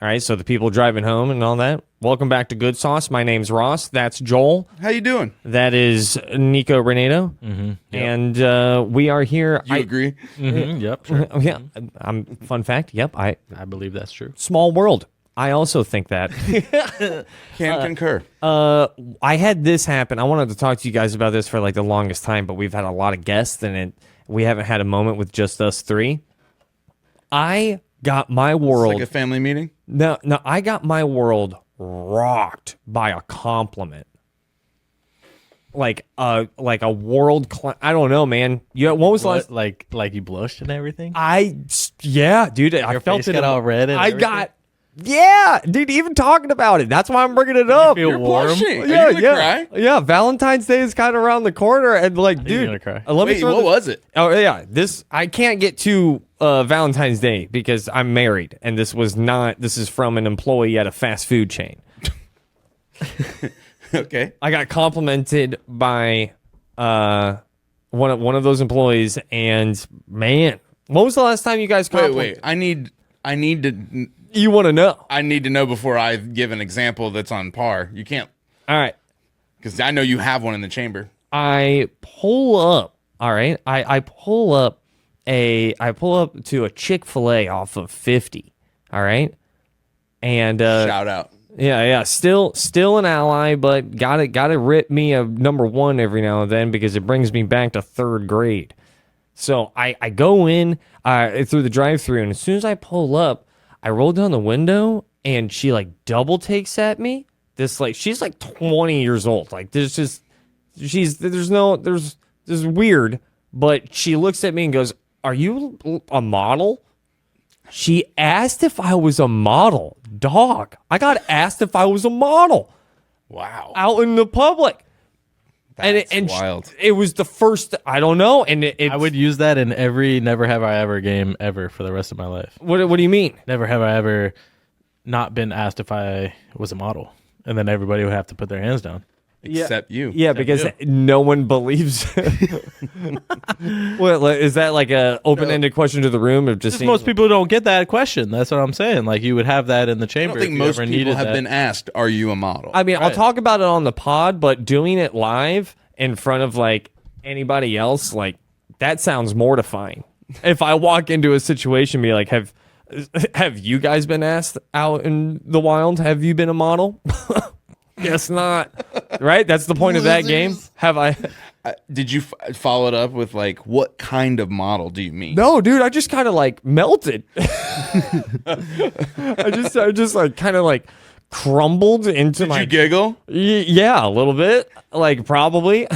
All right, so the people driving home and all that. Welcome back to Good Sauce. My name's Ross. That's Joel. How you doing? That is Nico Renato. Mm-hmm. Yep. And we are here. You agree? Mm-hmm. Yep. Sure. Yeah. Fun fact. Yep. I believe that's true. Small world. I also think that. Can concur. I had this happen. I wanted to talk to you guys about this for like the longest time, but we've had a lot of guests and we haven't had a moment with just us three. I got my world. Like a family meeting? No, I got my world rocked by a compliment. Like a world class. I don't know, man. When was the last? Like you blushed and everything? Yeah, dude. I Your felt face it. got all red and everything? Yeah, dude. Even talking about it, that's why I'm bringing it up. feel warm? Blushing. Are Yeah, you gonna cry? yeah. Valentine's Day is kind of around the corner, and like, dude, gonna cry. Let me Wait, throw what was it? Oh yeah, I can't get to Valentine's Day because I'm married, and this is from an employee at a fast food chain. Okay. I got complimented by one of those employees, and man, when was the last time you guys complimented? Wait. I need to. You want to know? I need to know before I give an example that's on par. You can't, All right, because I know you have one in the chamber. I pull up. All right, I pull up to a Chick-fil-A off of 50. All right, and Shout out. yeah, still an ally, but gotta rip me a number one every now and then because it brings me back to third grade. So I go in through the drive-thru, and as soon as I pull up, I roll down the window, and she like double takes at me. She's like 20 years old. Like this is weird, but she looks at me and goes, "Are you a model?" She asked if I was a model. Dog, I got asked if I was a model Wow. out in the public. That's and wild. It was the first, I don't know. And I would use that in every Never Have I Ever game ever for the rest of my life. What do you mean? Never have I ever not been asked if I was a model. And then everybody would have to put their hands down. Except you. Yeah, because no one believes. What is that like a open-ended question to the room of just Most people don't get that question. That's what I'm saying. Like you would have that in the I chamber. don't think if you most ever people needed have that. been asked, "Are you a model?" I mean, I'll talk about it on the pod, but doing it live in front of like anybody else, like that sounds mortifying. If I walk into a situation, be like, have you guys been asked out in the wild? Have you been a model? Guess not. Right? That's the point of that game. Have I? Did you follow it up with like, what kind of model do you mean? No, dude. I just kind of like melted. I just like kind of like crumbled into Did you giggle? Yeah, a little bit. Like probably.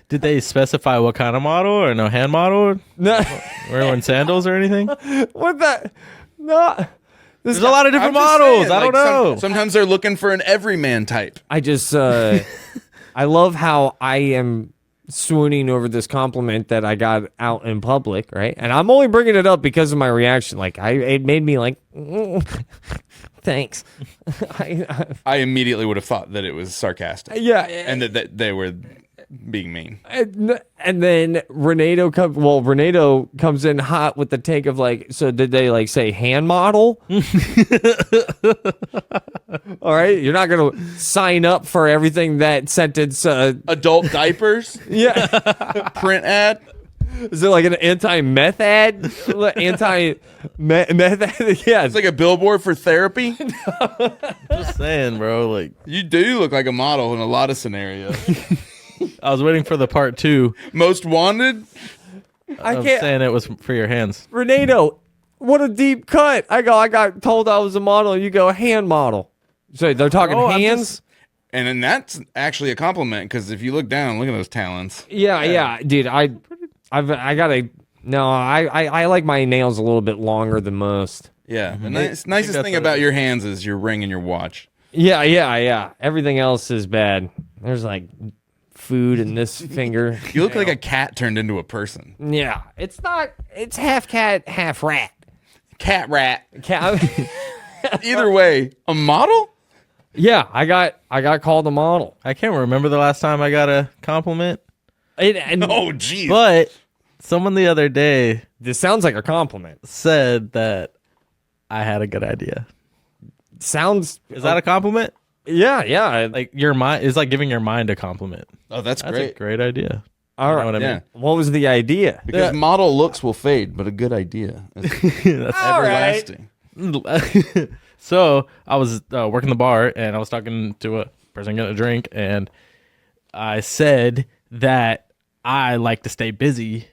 Did they specify what kind of model or no hand model? No. Wearing sandals or anything? What that? No. There's a lot of different I'm just models. saying, I don't like, know. Sometimes they're looking for an everyman type. I just I love how I am swooning over this compliment that I got out in public, right? And I'm only bringing it up because of my reaction. Like it made me like, thanks. I immediately would have thought that it was sarcastic. Yeah, And that they were being mean. and then Renato comes in hot with the take of like, so did they like say hand model? All right, you're not gonna sign up for everything that sentence. Adult diapers? Yeah, Print ad? Is it like an anti-meth ad? Anti-meth ad? Yeah. It's like a billboard for therapy. Just saying, bro. Like, You do look like a model in a lot of scenarios. I was waiting for the part 2 Most wanted. I of can't. saying it was for your hands. Renato, what a deep cut. I got told I was a model. You go, hand model. So they're talking Oh, I'm hands? And then that's actually a compliment because if you look down, look at those talons. Yeah, dude. I gotta. No, I like my nails a little bit longer than most. Yeah. The nicest that's thing a- about your hands is your ring and your watch. Yeah. Everything else is bad. There's like food in this finger. You look like a cat turned into a person. Yeah, it's not. It's half cat, half rat. Cat rat. Cat. Either way, a model? Yeah, I got called a model. I can't remember the last time I got a compliment, And Oh, geez. but someone the other day this sounds like a compliment. said that I had a good idea. Sounds. Is that a compliment? Yeah. Like your mind is like giving your mind a compliment. Oh, that's That's great. a great idea. All You right. know what I Yeah. mean? What was the idea? Because model looks will fade, but a good idea is That's All right. everlasting. So I was working the bar and I was talking to a person getting a drink, and I said that I like to stay busy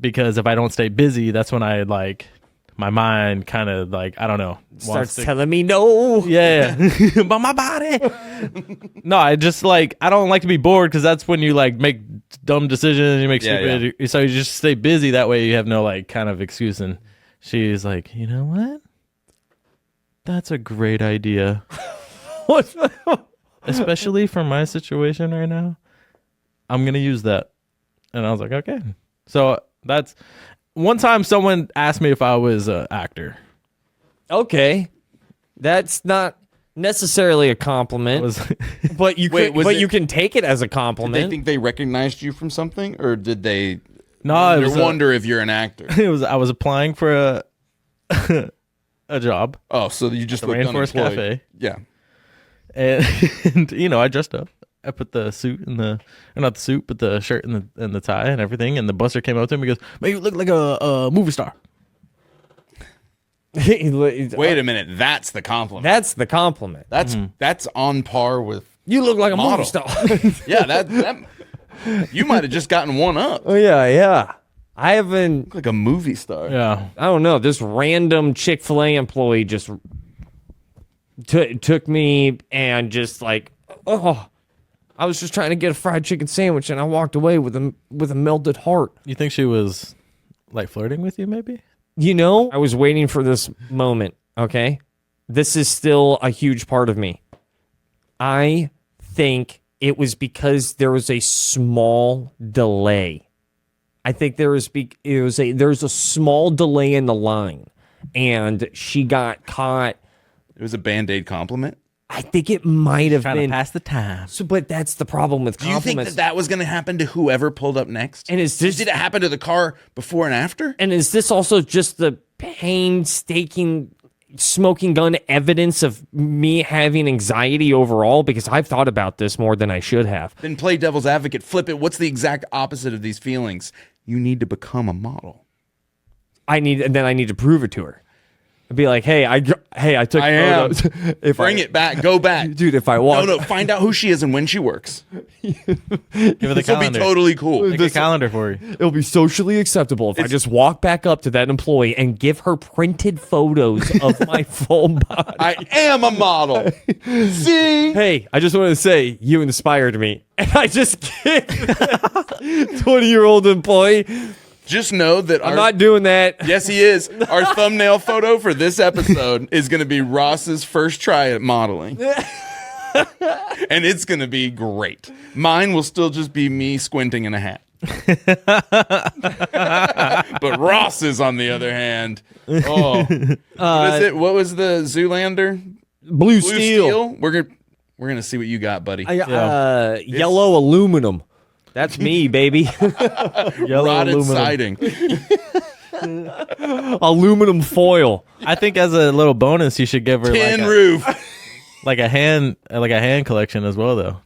because if I don't stay busy, that's when I like my mind kind of like, I don't know, Starts wants to- telling me no. yeah, but my body. No, I just like I don't like to be bored because that's when you like make dumb decisions, you make Yeah, stupid. So you just stay busy. That way you have no like kind of excuse. And she's like, you know what? That's a great idea, What? especially for my situation right now. I'm gonna use that, and I was like, okay. So that's one time someone asked me if I was an actor. Okay, that's not necessarily a compliment, I was but you Wait, could, was but it- you can take it as a Did they compliment. think they recognized you from something, or did they no, it was wonder if you're an actor? it was I was applying for a a job. Oh, so you just The looked Rainforest unemployed. Cafe. Yeah. And you know, I dressed up. I put the suit and or not the suit, but the shirt and the tie and everything. And the busser came up to me and goes, "Man, you look like a movie star." Wait a minute, that's the compliment. That's the compliment. That's on par with You look like a Model. movie star. yeah. That you might have just gotten one up. Oh yeah. I haven't. Like a movie star. Yeah, I don't know. This random Chick-fil-A employee just took me and just like, oh, I was just trying to get a fried chicken sandwich and I walked away with a melted heart. you think she was like flirting with you? Maybe. You know, I was waiting for this moment, okay? This is still a huge part of me. I think it was because there was a small delay. I think there was a small delay in the line and she got caught. It was a Band-Aid compliment. I think it might have Trying been. to pass the time. So, but that's the problem with Do you think compliments. that was going to happen to whoever pulled up next? And is this Did it happen to the car before and after? And is this also just the painstaking smoking gun evidence of me having anxiety overall? Because I've thought about this more than I should have. Then play devil's advocate. Flip it. What's the exact opposite of these feelings? You need to become a model. I need to prove it to her. I'd be like, hey, I took I am. photos. If Bring it back. Go back. dude. If I walk, No. Find out who she is and when she works. Give her the This will be calendar. totally cool. Make a calendar for you. it'll be socially acceptable if I just walk back up to that employee and give her printed photos of my full body. I am a model. See? Hey, I just want to say you inspired me, and I just kicked 20-year-old employee. Just know that I'm not doing that. Yes, he is. Our thumbnail photo for this episode is going to be Ross's first try at modeling. And it's going to be great. Mine will still just be me squinting in a hat. But Ross's, on the other hand, what is it? What was the Zoolander? Blue Blue steel. steel. We're gonna see what you got, buddy. Yellow aluminum. That's me, baby. Yellow Rotted aluminum. siding. Aluminum foil. I think as a little bonus, you should give her Tin like roof. a hand collection as well, though.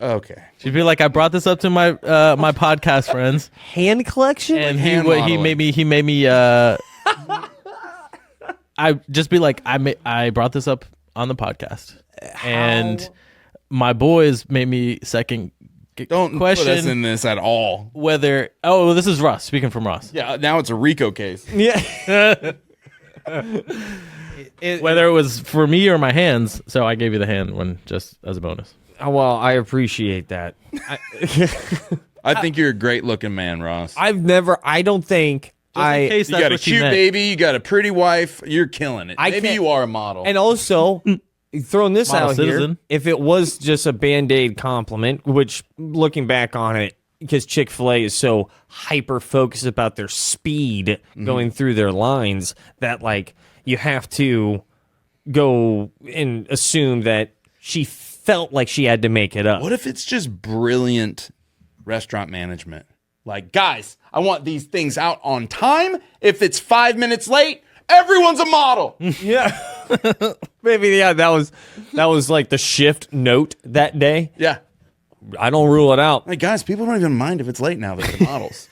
Okay. She'd be like, I brought this up to my my podcast friends, Hand collection? and hand he modeling. made me I just be like, I brought this up on the podcast, and my boys made me second Don't question put us in this at all. whether. Oh, well, this is Ross speaking from Ross. Yeah, now it's a RICO case. Yeah. Whether it was for me or my hands, so I gave you the hand one just as a bonus. Well, I appreciate that. I think you're a great looking man, Ross. I don't think Just in case You that's got a what you cute meant. baby. You got a pretty wife. You're killing it. I Maybe can't- you are a model. And also, throwing this Model out here, citizen. if it was just a Band-Aid compliment, which looking back on it, because Chick-fil-A is so hyper-focused about their speed going through their lines, that, like, you have to go and assume that she felt like she had to make it up. What if it's just brilliant restaurant management? Like, guys, I want these things out on time. If it's 5 minutes late, everyone's a model. Yeah. Maybe, yeah, that was like the shift note that day. Yeah. I don't rule it out. Like, guys, people don't even mind if it's late now that they're models.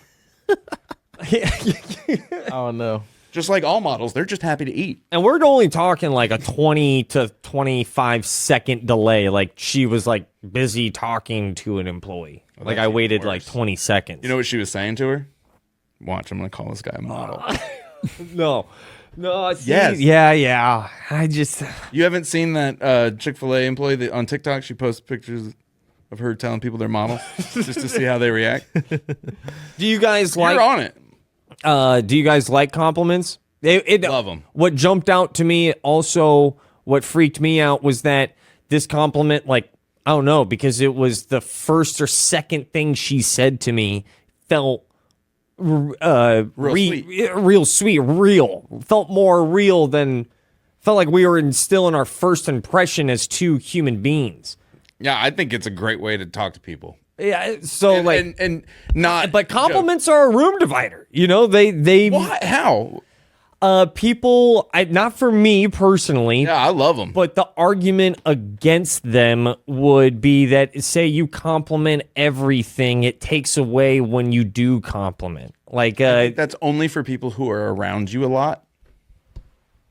Oh no. Just like all models, they're just happy to eat. And we're only talking like a 20 to 25 second delay. Like she was like busy talking to an employee. Like I that's waited even like worse. 20 seconds. You know what she was saying to her? Watch, I'm going to call this guy a model. No. No, see, Yes. Yeah. I just You haven't seen that Chick-fil-A employee that on TikTok? She posts pictures of her telling people they're models just to see how they react. do you guys You're like on it. do you guys like compliments? Love 'em. What jumped out to me also, what freaked me out was that this compliment, like, I don't know, because it was the first or second thing she said to me, felt real sweet, felt more real than, felt like we were still in our first impression as two human beings. Yeah, I think it's a great way to talk to people. Yeah, so And, like, and not. but compliments are a room divider. You know, they What? How? people, not for me personally. Yeah, I love them. But the argument against them would be that, say you compliment everything, it takes away when you do compliment. Like, That's only for people who are around you a lot.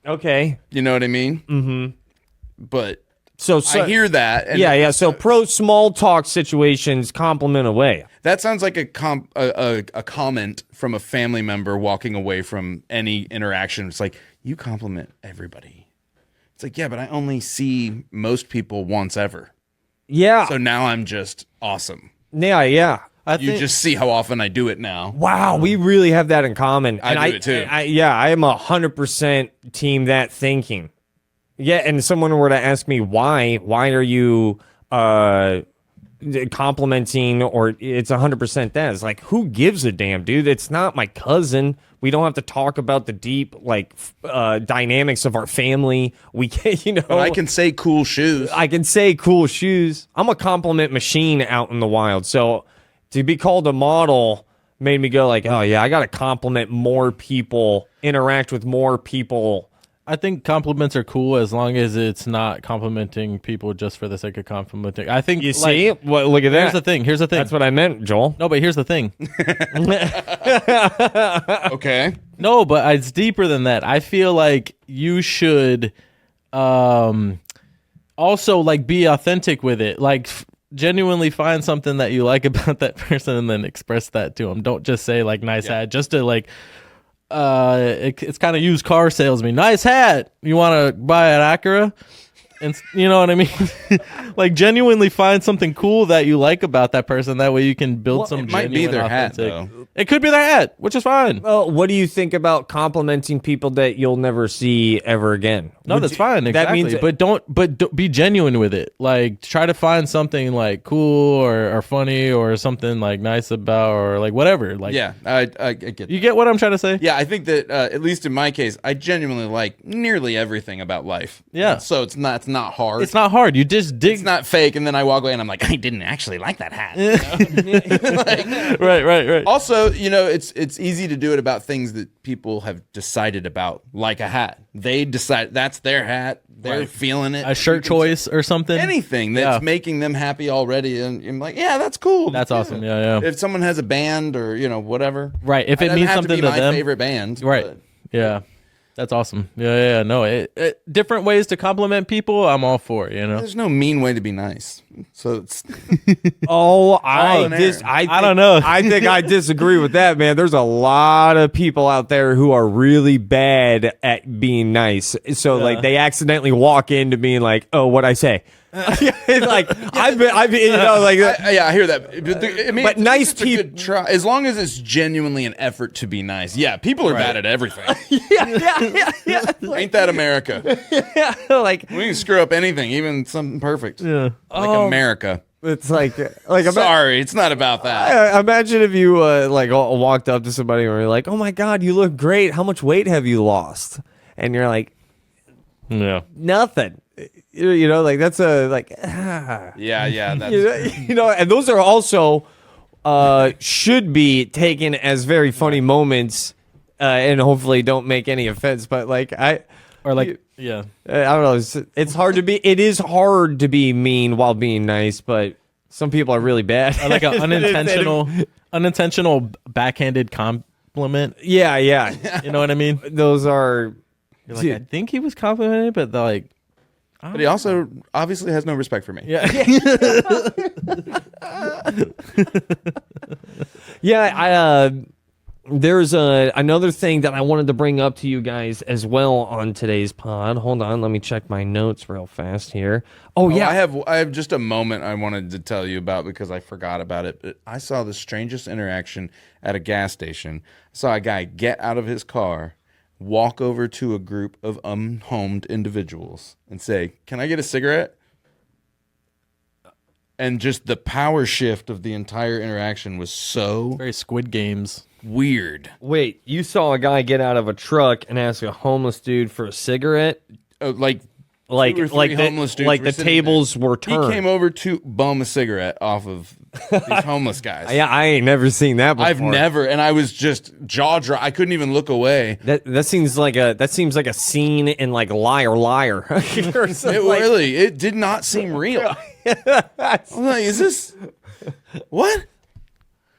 okay. You know what I mean? Mm-hmm. But So I hear that. And yeah. So pro small talk situations, compliment away. that sounds like a comment from a family member walking away from any interaction. It's like, you compliment everybody. It's like, yeah, but I only see most people once ever. Yeah. So now I'm just awesome. Yeah. You just see how often I do it now. Wow, we really have that in common. I do it too. I am 100% team that thinking. Yeah, and someone were to ask me why are you complimenting, or it's 100% that. It's like, who gives a damn, dude? It's not my cousin. We don't have to talk about the deep dynamics of our family. We can, But I can say cool shoes. I can say cool shoes. I'm a compliment machine out in the wild. So to be called a model made me go like, oh yeah, I got to compliment more people, interact with more people. I think compliments are cool as long as it's not complimenting people just for the sake of complimenting. I think You see? Well, look at that. Here's the thing. That's what I meant, Joel. No, but here's the thing. Okay. No, but it's deeper than that. I feel like you should also like be authentic with it. Like genuinely find something that you like about that person and then express that to them. Don't just say like nice hat just to like it's kind of used car salesman. Nice hat. You want to buy an Acura? And you know what I mean? Like genuinely find something cool that you like about that person. That way you can build some it might be genuine, their hat, authentic- though. It could be their hat, which is fine. Well, what do you think about complimenting people that you'll never see ever again? No, that's fine. Exactly. That means but don't be genuine with it. Like try to find something like cool or funny or something like nice about or like whatever. Like Yeah, I get that. you get what I'm trying to say? Yeah, I think that at least in my case, I genuinely like nearly everything about life. Yeah. So it's not not hard. It's not hard. You just dig. It's not fake. And then I walk away and I'm like, I didn't actually like that hat. You know? Right. Also, it's easy to do it about things that people have decided about, like a hat. They decide that's their hat. They're feeling it. A shirt choice or something. Anything that's making them happy already. And I'm like, yeah, that's cool. That's awesome. Yeah. If someone has a band or, whatever. Right. If it doesn't means have something to to be my them. favorite band. Right. But, Yeah. That's awesome. Yeah. No, different ways to compliment people. I'm all for it. There's no mean way to be nice. So it's I in air. I don't know. I think I disagree with that, man. There's a lot of people out there who are really bad at being nice. So like they accidentally walk into being like, "Oh, what'd I say?" Like I've been, like I hear that. But nice it's a good try, as long as it's genuinely an effort to be nice. Yeah, people are bad at everything. yeah. Ain't that America? Like We can screw up anything, even something perfect. Yeah. Like America. it's like Sorry, it's not about that. imagine if you walked up to somebody and were like, "Oh my God, you look great. How much weight have you lost?" And you're like, Yeah. "Nothing." Like that's Yeah, that's and those are also should be taken as very funny moments, and hopefully don't make any offense. But Yeah. I don't know. It's hard to be. It is hard to be mean while being nice, but some people are really bad. Or like an unintentional backhanded compliment. Yeah. You know what I mean? Those are. You're like, I think he was complimenting, but they're like, But he also obviously has no respect for me. yeah. Yeah. There's another thing that I wanted to bring up to you guys as well on today's pod. Hold on, let me check my notes real fast here. Oh yeah, I have just a moment I wanted to tell you about because I forgot about it. But I saw the strangest interaction at a gas station. I saw a guy get out of his car, walk over to a group of unhomed individuals and say, "Can I get a cigarette?" And just the power shift of the entire interaction was so Very Squid Games. weird. Wait, you saw a guy get out of a truck and ask a homeless dude for a cigarette? Like Like two or three like homeless the dudes like were the sitting tables there. were turned. He came over to bum a cigarette off of these homeless guys. Yeah, I ain't never seen that before. I've never, and I was just jaw drop. I couldn't even look away. That seems like a scene in like Liar Liar. Or something like- It did not seem real. I'm like, is this what?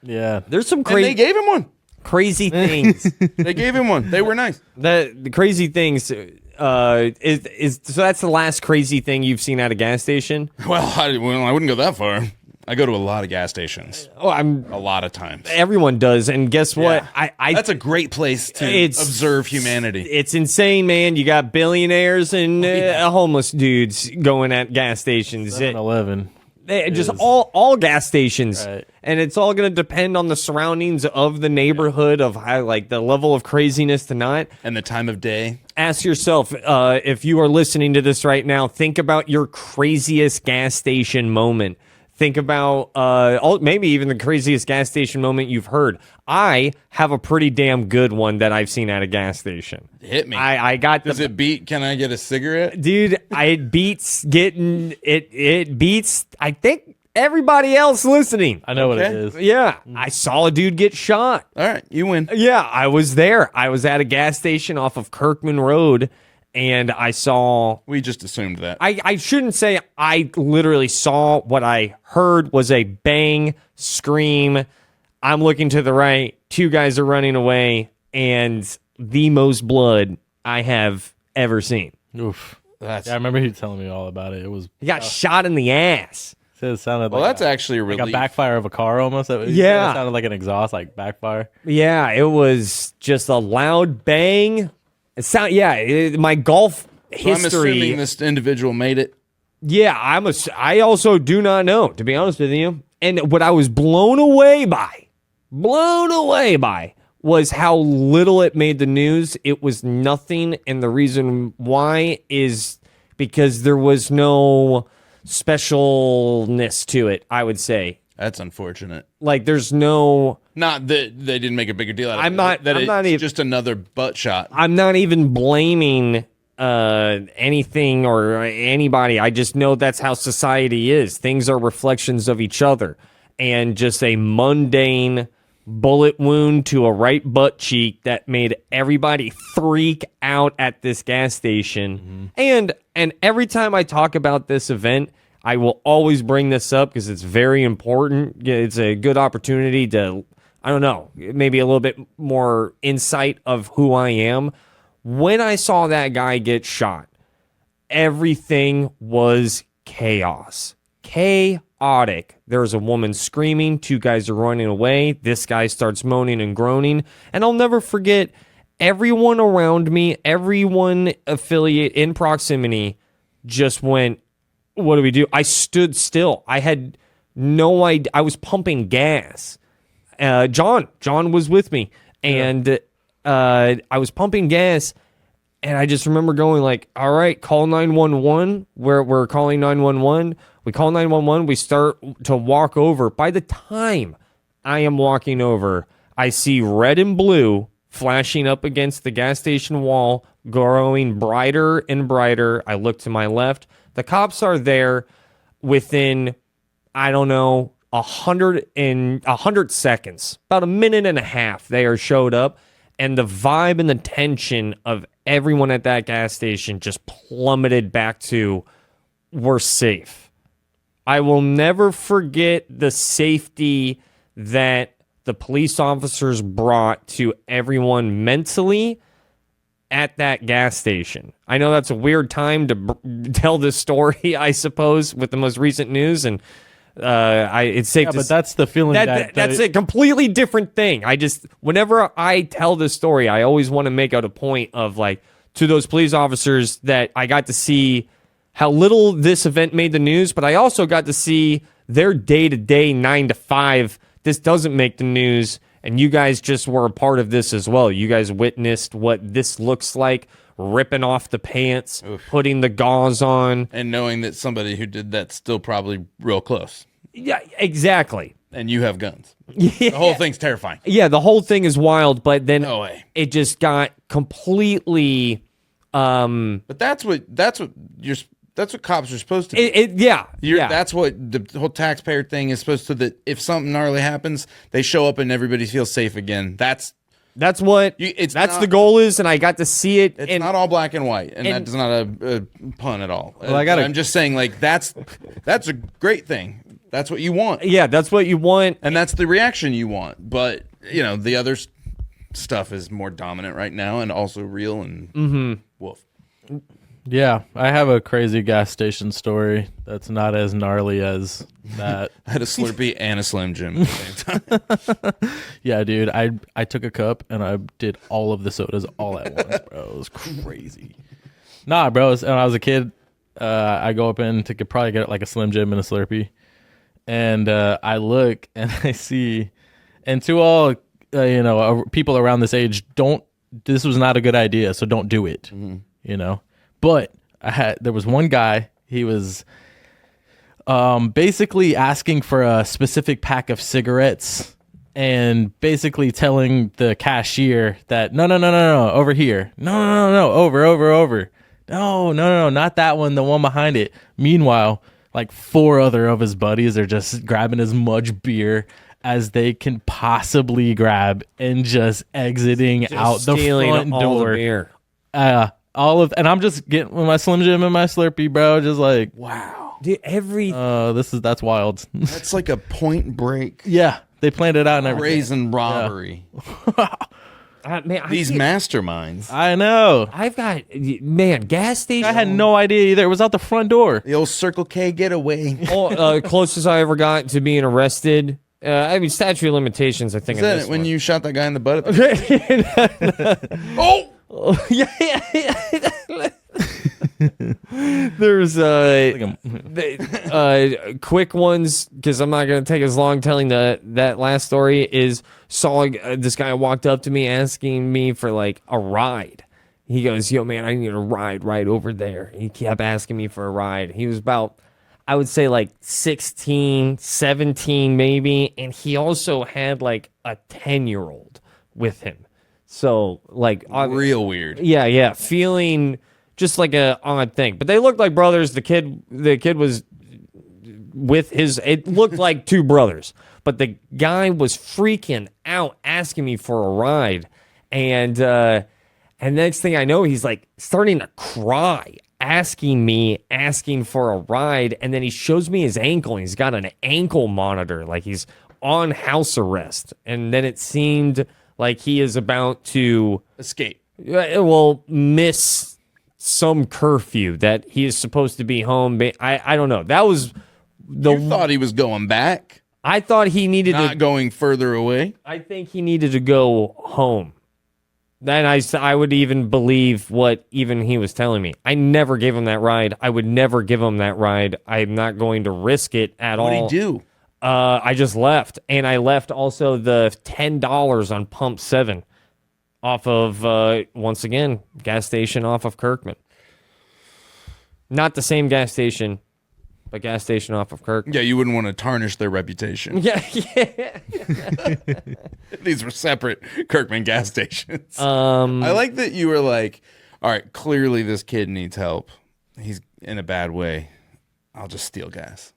Yeah. There's some And they gave him one. crazy things. They gave him one. They were nice. The crazy things is so that's the last crazy thing you've seen at a gas station? Well, I wouldn't go that far. I go to a lot of gas stations. Oh, A lot of times. everyone does, and guess what? Yeah. That's a great place to It's- observe humanity. It's insane, man. You got billionaires and homeless dudes going at gas stations. 7-Eleven. Just all gas stations, Right. and it's all going to depend on the surroundings of the neighborhood of how, like the level of craziness to not. And the time of day. Ask yourself if you are listening to this right now. Think about your craziest gas station moment. Think about maybe even the craziest gas station moment you've heard. I have a pretty damn good one that I've seen at a gas station. Hit me. I got Does it beat? Can I get a cigarette? dude. It beats getting it. It beats. I think everybody else listening. I know what it Okay. is. Yeah, I saw a dude get shot. All right, you win. Yeah, I was there. I was at a gas station off of Kirkman Road, and I saw. We just assumed that. I shouldn't say I literally saw. What I heard was a bang, scream. I'm looking to the right. Two guys are running away, and the most blood I have ever seen. Oof. That's Yeah, I remember you telling me all about it. It was. He got shot in the ass. It sounded well. like That's actually a like relief. a backfire of a car almost. Yeah. It sounded like an exhaust, like backfire. Yeah, it was just a loud bang. My golf So I'm history. assuming this individual made it. Yeah, I also do not know, to be honest with you. And what I was blown away by, was how little it made the news. It was nothing, and the reason why is because there was no specialness to it, I would say. That's unfortunate. Like, there's no... Not that they didn't make a bigger deal out of I'm it. not- That I'm it's not even- just another butt shot. I'm not even blaming anything or anybody. I just know that's how society is. Things are reflections of each other. And just a mundane bullet wound to a right butt cheek that made everybody freak out at this gas station. And every time I talk about this event, I will always bring this up because it's very important. It's a good opportunity to, I don't know, maybe a little bit more insight of who I am. When I saw that guy get shot, everything was chaos. Chaotic. There's a woman screaming. 2 guys are running away. This guy starts moaning and groaning. And I'll never forget, everyone around me, everyone affiliate in proximity just went, what do we do? I stood still. I had no idea. I was pumping gas. John was with me. And I was pumping gas. And I just remember going like, all right, call 911. We're calling 911. We call 911. We start to walk over. By the time I am walking over, I see red and blue flashing up against the gas station wall, growing brighter and brighter. I look to my left. The cops are there within, I don't know, 100 seconds, about a minute and a half. They are showed up. And the vibe and the tension of everyone at that gas station just plummeted back to, we're safe. I will never forget the safety that the police officers brought to everyone mentally at that gas station. I know that's a weird time to tell this story, I suppose, with the most recent news, and it's safe to but that's the feeling that's a completely different thing. Whenever I tell this story, I always want to make out a point of like, to those police officers that I got to see how little this event made the news, but I also got to see their day-to-day 9 to 5. This doesn't make the news, and you guys just were a part of this as well. You guys witnessed what this looks like, ripping off the pants, putting the gauze on. And knowing that somebody who did that's still probably real close. Yeah, exactly. And you have guns. The whole thing's terrifying. Yeah, the whole thing is wild, but then No way. it just got completely But that's what cops are supposed to be. That's what the whole taxpayer thing is supposed to, that if something gnarly happens, they show up and everybody feels safe again. That's what the goal is, and I got to see it. It's not all black and white, and that's not a pun at all. Well, I'm just saying, like, that's a great thing. That's what you want. Yeah, that's what you want. And that's the reaction you want. But, the other stuff is more dominant right now and also real and woof. Yeah, I have a crazy gas station story that's not as gnarly as that. I had a Slurpee and a Slim Jim at the same time. Yeah, dude, I took a cup and I did all of the sodas all at once, bro. It was crazy. Nah, bro, when I was a kid, I go up in to probably get like a Slim Jim and a Slurpee. And I look and I see, and to all, people around this age, this was not a good idea, so don't do it, But there was one guy, he was basically asking for a specific pack of cigarettes and basically telling the cashier that, no, over here. No, over. No, not that one, the one behind it. Meanwhile, like 4 other of his buddies are just grabbing as much beer as they can possibly grab and just exiting out the front all door. The beer. And I'm just getting with my Slim Jim and my Slurpee, bro. Just like, Wow. Dude, that's wild. That's like a Point Break Yeah, they planned it out and everything. brazen robbery. These masterminds. I know. I've got, gas station. I had no idea either. It was out the front door. The old Circle K getaway. Closest I ever got to being arrested. Statute of limitations, I think. Is that when you shot that guy in the butt? At the There's quick ones, because I'm not going to take as long telling that last story. Is saw this guy walked up to me asking me for like a ride. He goes, "Yo, man, I need a ride right over there." He kept asking me for a ride. He was about, I would say, like 16, 17 maybe, and he also had like a 10-year-old with him. So like real weird. Yeah, feeling just like a odd thing. But they looked like brothers. The kid was with it looked like two brothers. But the guy was freaking out asking me for a ride. And next thing I know, he's like starting to cry, asking for a ride. And then he shows me his ankle. And he's got an ankle monitor, like he's on house arrest. And then it seemed like he is about to Escape. miss some curfew that he is supposed to be home. I don't know. That was You thought he was going back, I thought he needed not to. going further away. I think he needed to go home. Then I would even believe what even he was telling me. I never gave him that ride. I would never give him that ride. I'm not going to risk it at all. What'd he do? I just left, and I left also the $10 on Pump 7 off of once again gas station off of Kirkman. Not the same gas station, but gas station off of Kirkman. Yeah, you wouldn't want to tarnish their reputation. Yeah. These were separate Kirkman gas stations. Um, I like that you were like, all right, clearly this kid needs help. He's in a bad way. I'll just steal gas.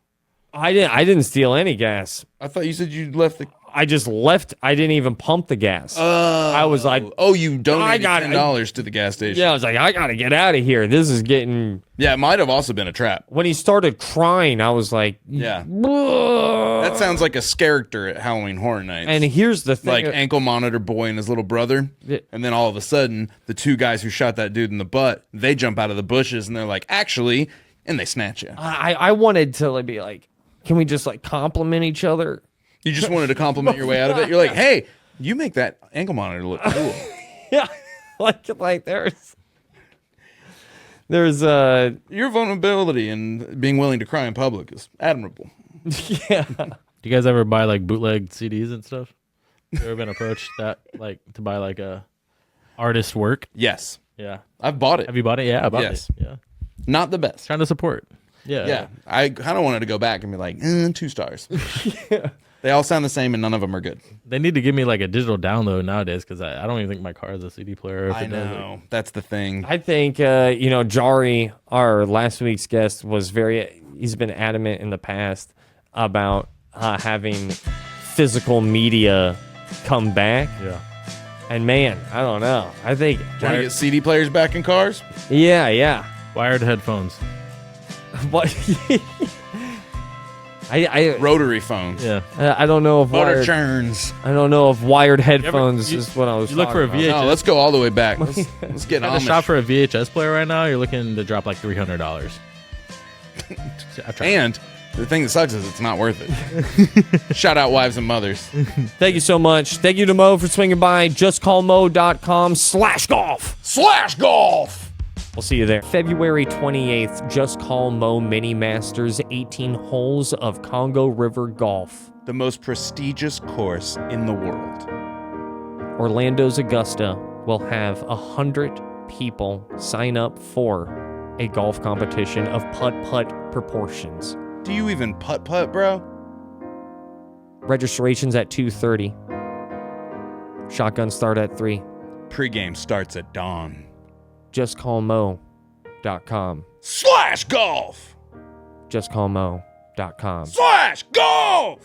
I didn't steal any gas. I thought you said you left the. I just left. I didn't even pump the gas. I was like, oh, you donated got- $10 to the gas station. yeah, I was like, I gotta get out of here. This is getting. Yeah, it might have also been a trap. When he started crying, I was like, Yeah. "Whoa." That sounds like a character at Halloween Horror Nights. And here's the thing, like ankle monitor boy and his little brother. Yeah. And then all of a sudden, the two guys who shot that dude in the butt, they jump out of the bushes and they're like, actually, and they snatch you. I wanted to like, be like, can we just like compliment each other? You just wanted to compliment your way out of it. You're like, hey, you make that ankle monitor look cool. Yeah, like there's Your vulnerability and being willing to cry in public is admirable. yeah. Do you guys ever buy like bootleg CDs and stuff? You ever been approached that like to buy like a artist work? Yes. Yeah. I've bought it. Have you bought it? Yeah, I bought Yes. it. Yeah. Not the best. Trying to support. Yeah. Yeah. I kind of wanted to go back and be like, 2 stars. They all sound the same and none of them are good. They need to give me like a digital download nowadays because I don't even think my car has a CD player. If I it does, like- know. That's the thing. I think Jari, our last week's guest, he's been adamant in the past about having physical media come back. Yeah. And man, I don't know. I think Trying to get CD players back in cars? yeah. Wired headphones. What? I Rotary phone. Yeah. I don't know if Butter wired, churns. I don't know if wired headphones you- is what I was. you look for a talking about. VHS. No, let's go all the way back. Let's get Trying Amish. to shop for a VHS player right now, you're looking to drop like $300. I've tried. And the thing that sucks is it's not worth it. Shout out wives and mothers. Thank you so much. Thank you to Mo for swinging by. JustCallMo.com/golf. /golf. We'll see you there. February 28th, Just Call Mo Mini Masters, 18 holes of Congo River Golf. The most prestigious course in the world. Orlando's Augusta will have 100 people sign up for a golf competition of putt-putt proportions. Do you even putt-putt, bro? Registration's at 2:30. Shotgun start at 3. Pre-game starts at dawn. JustCallMo.com. /golf. JustCallMo.com. /golf.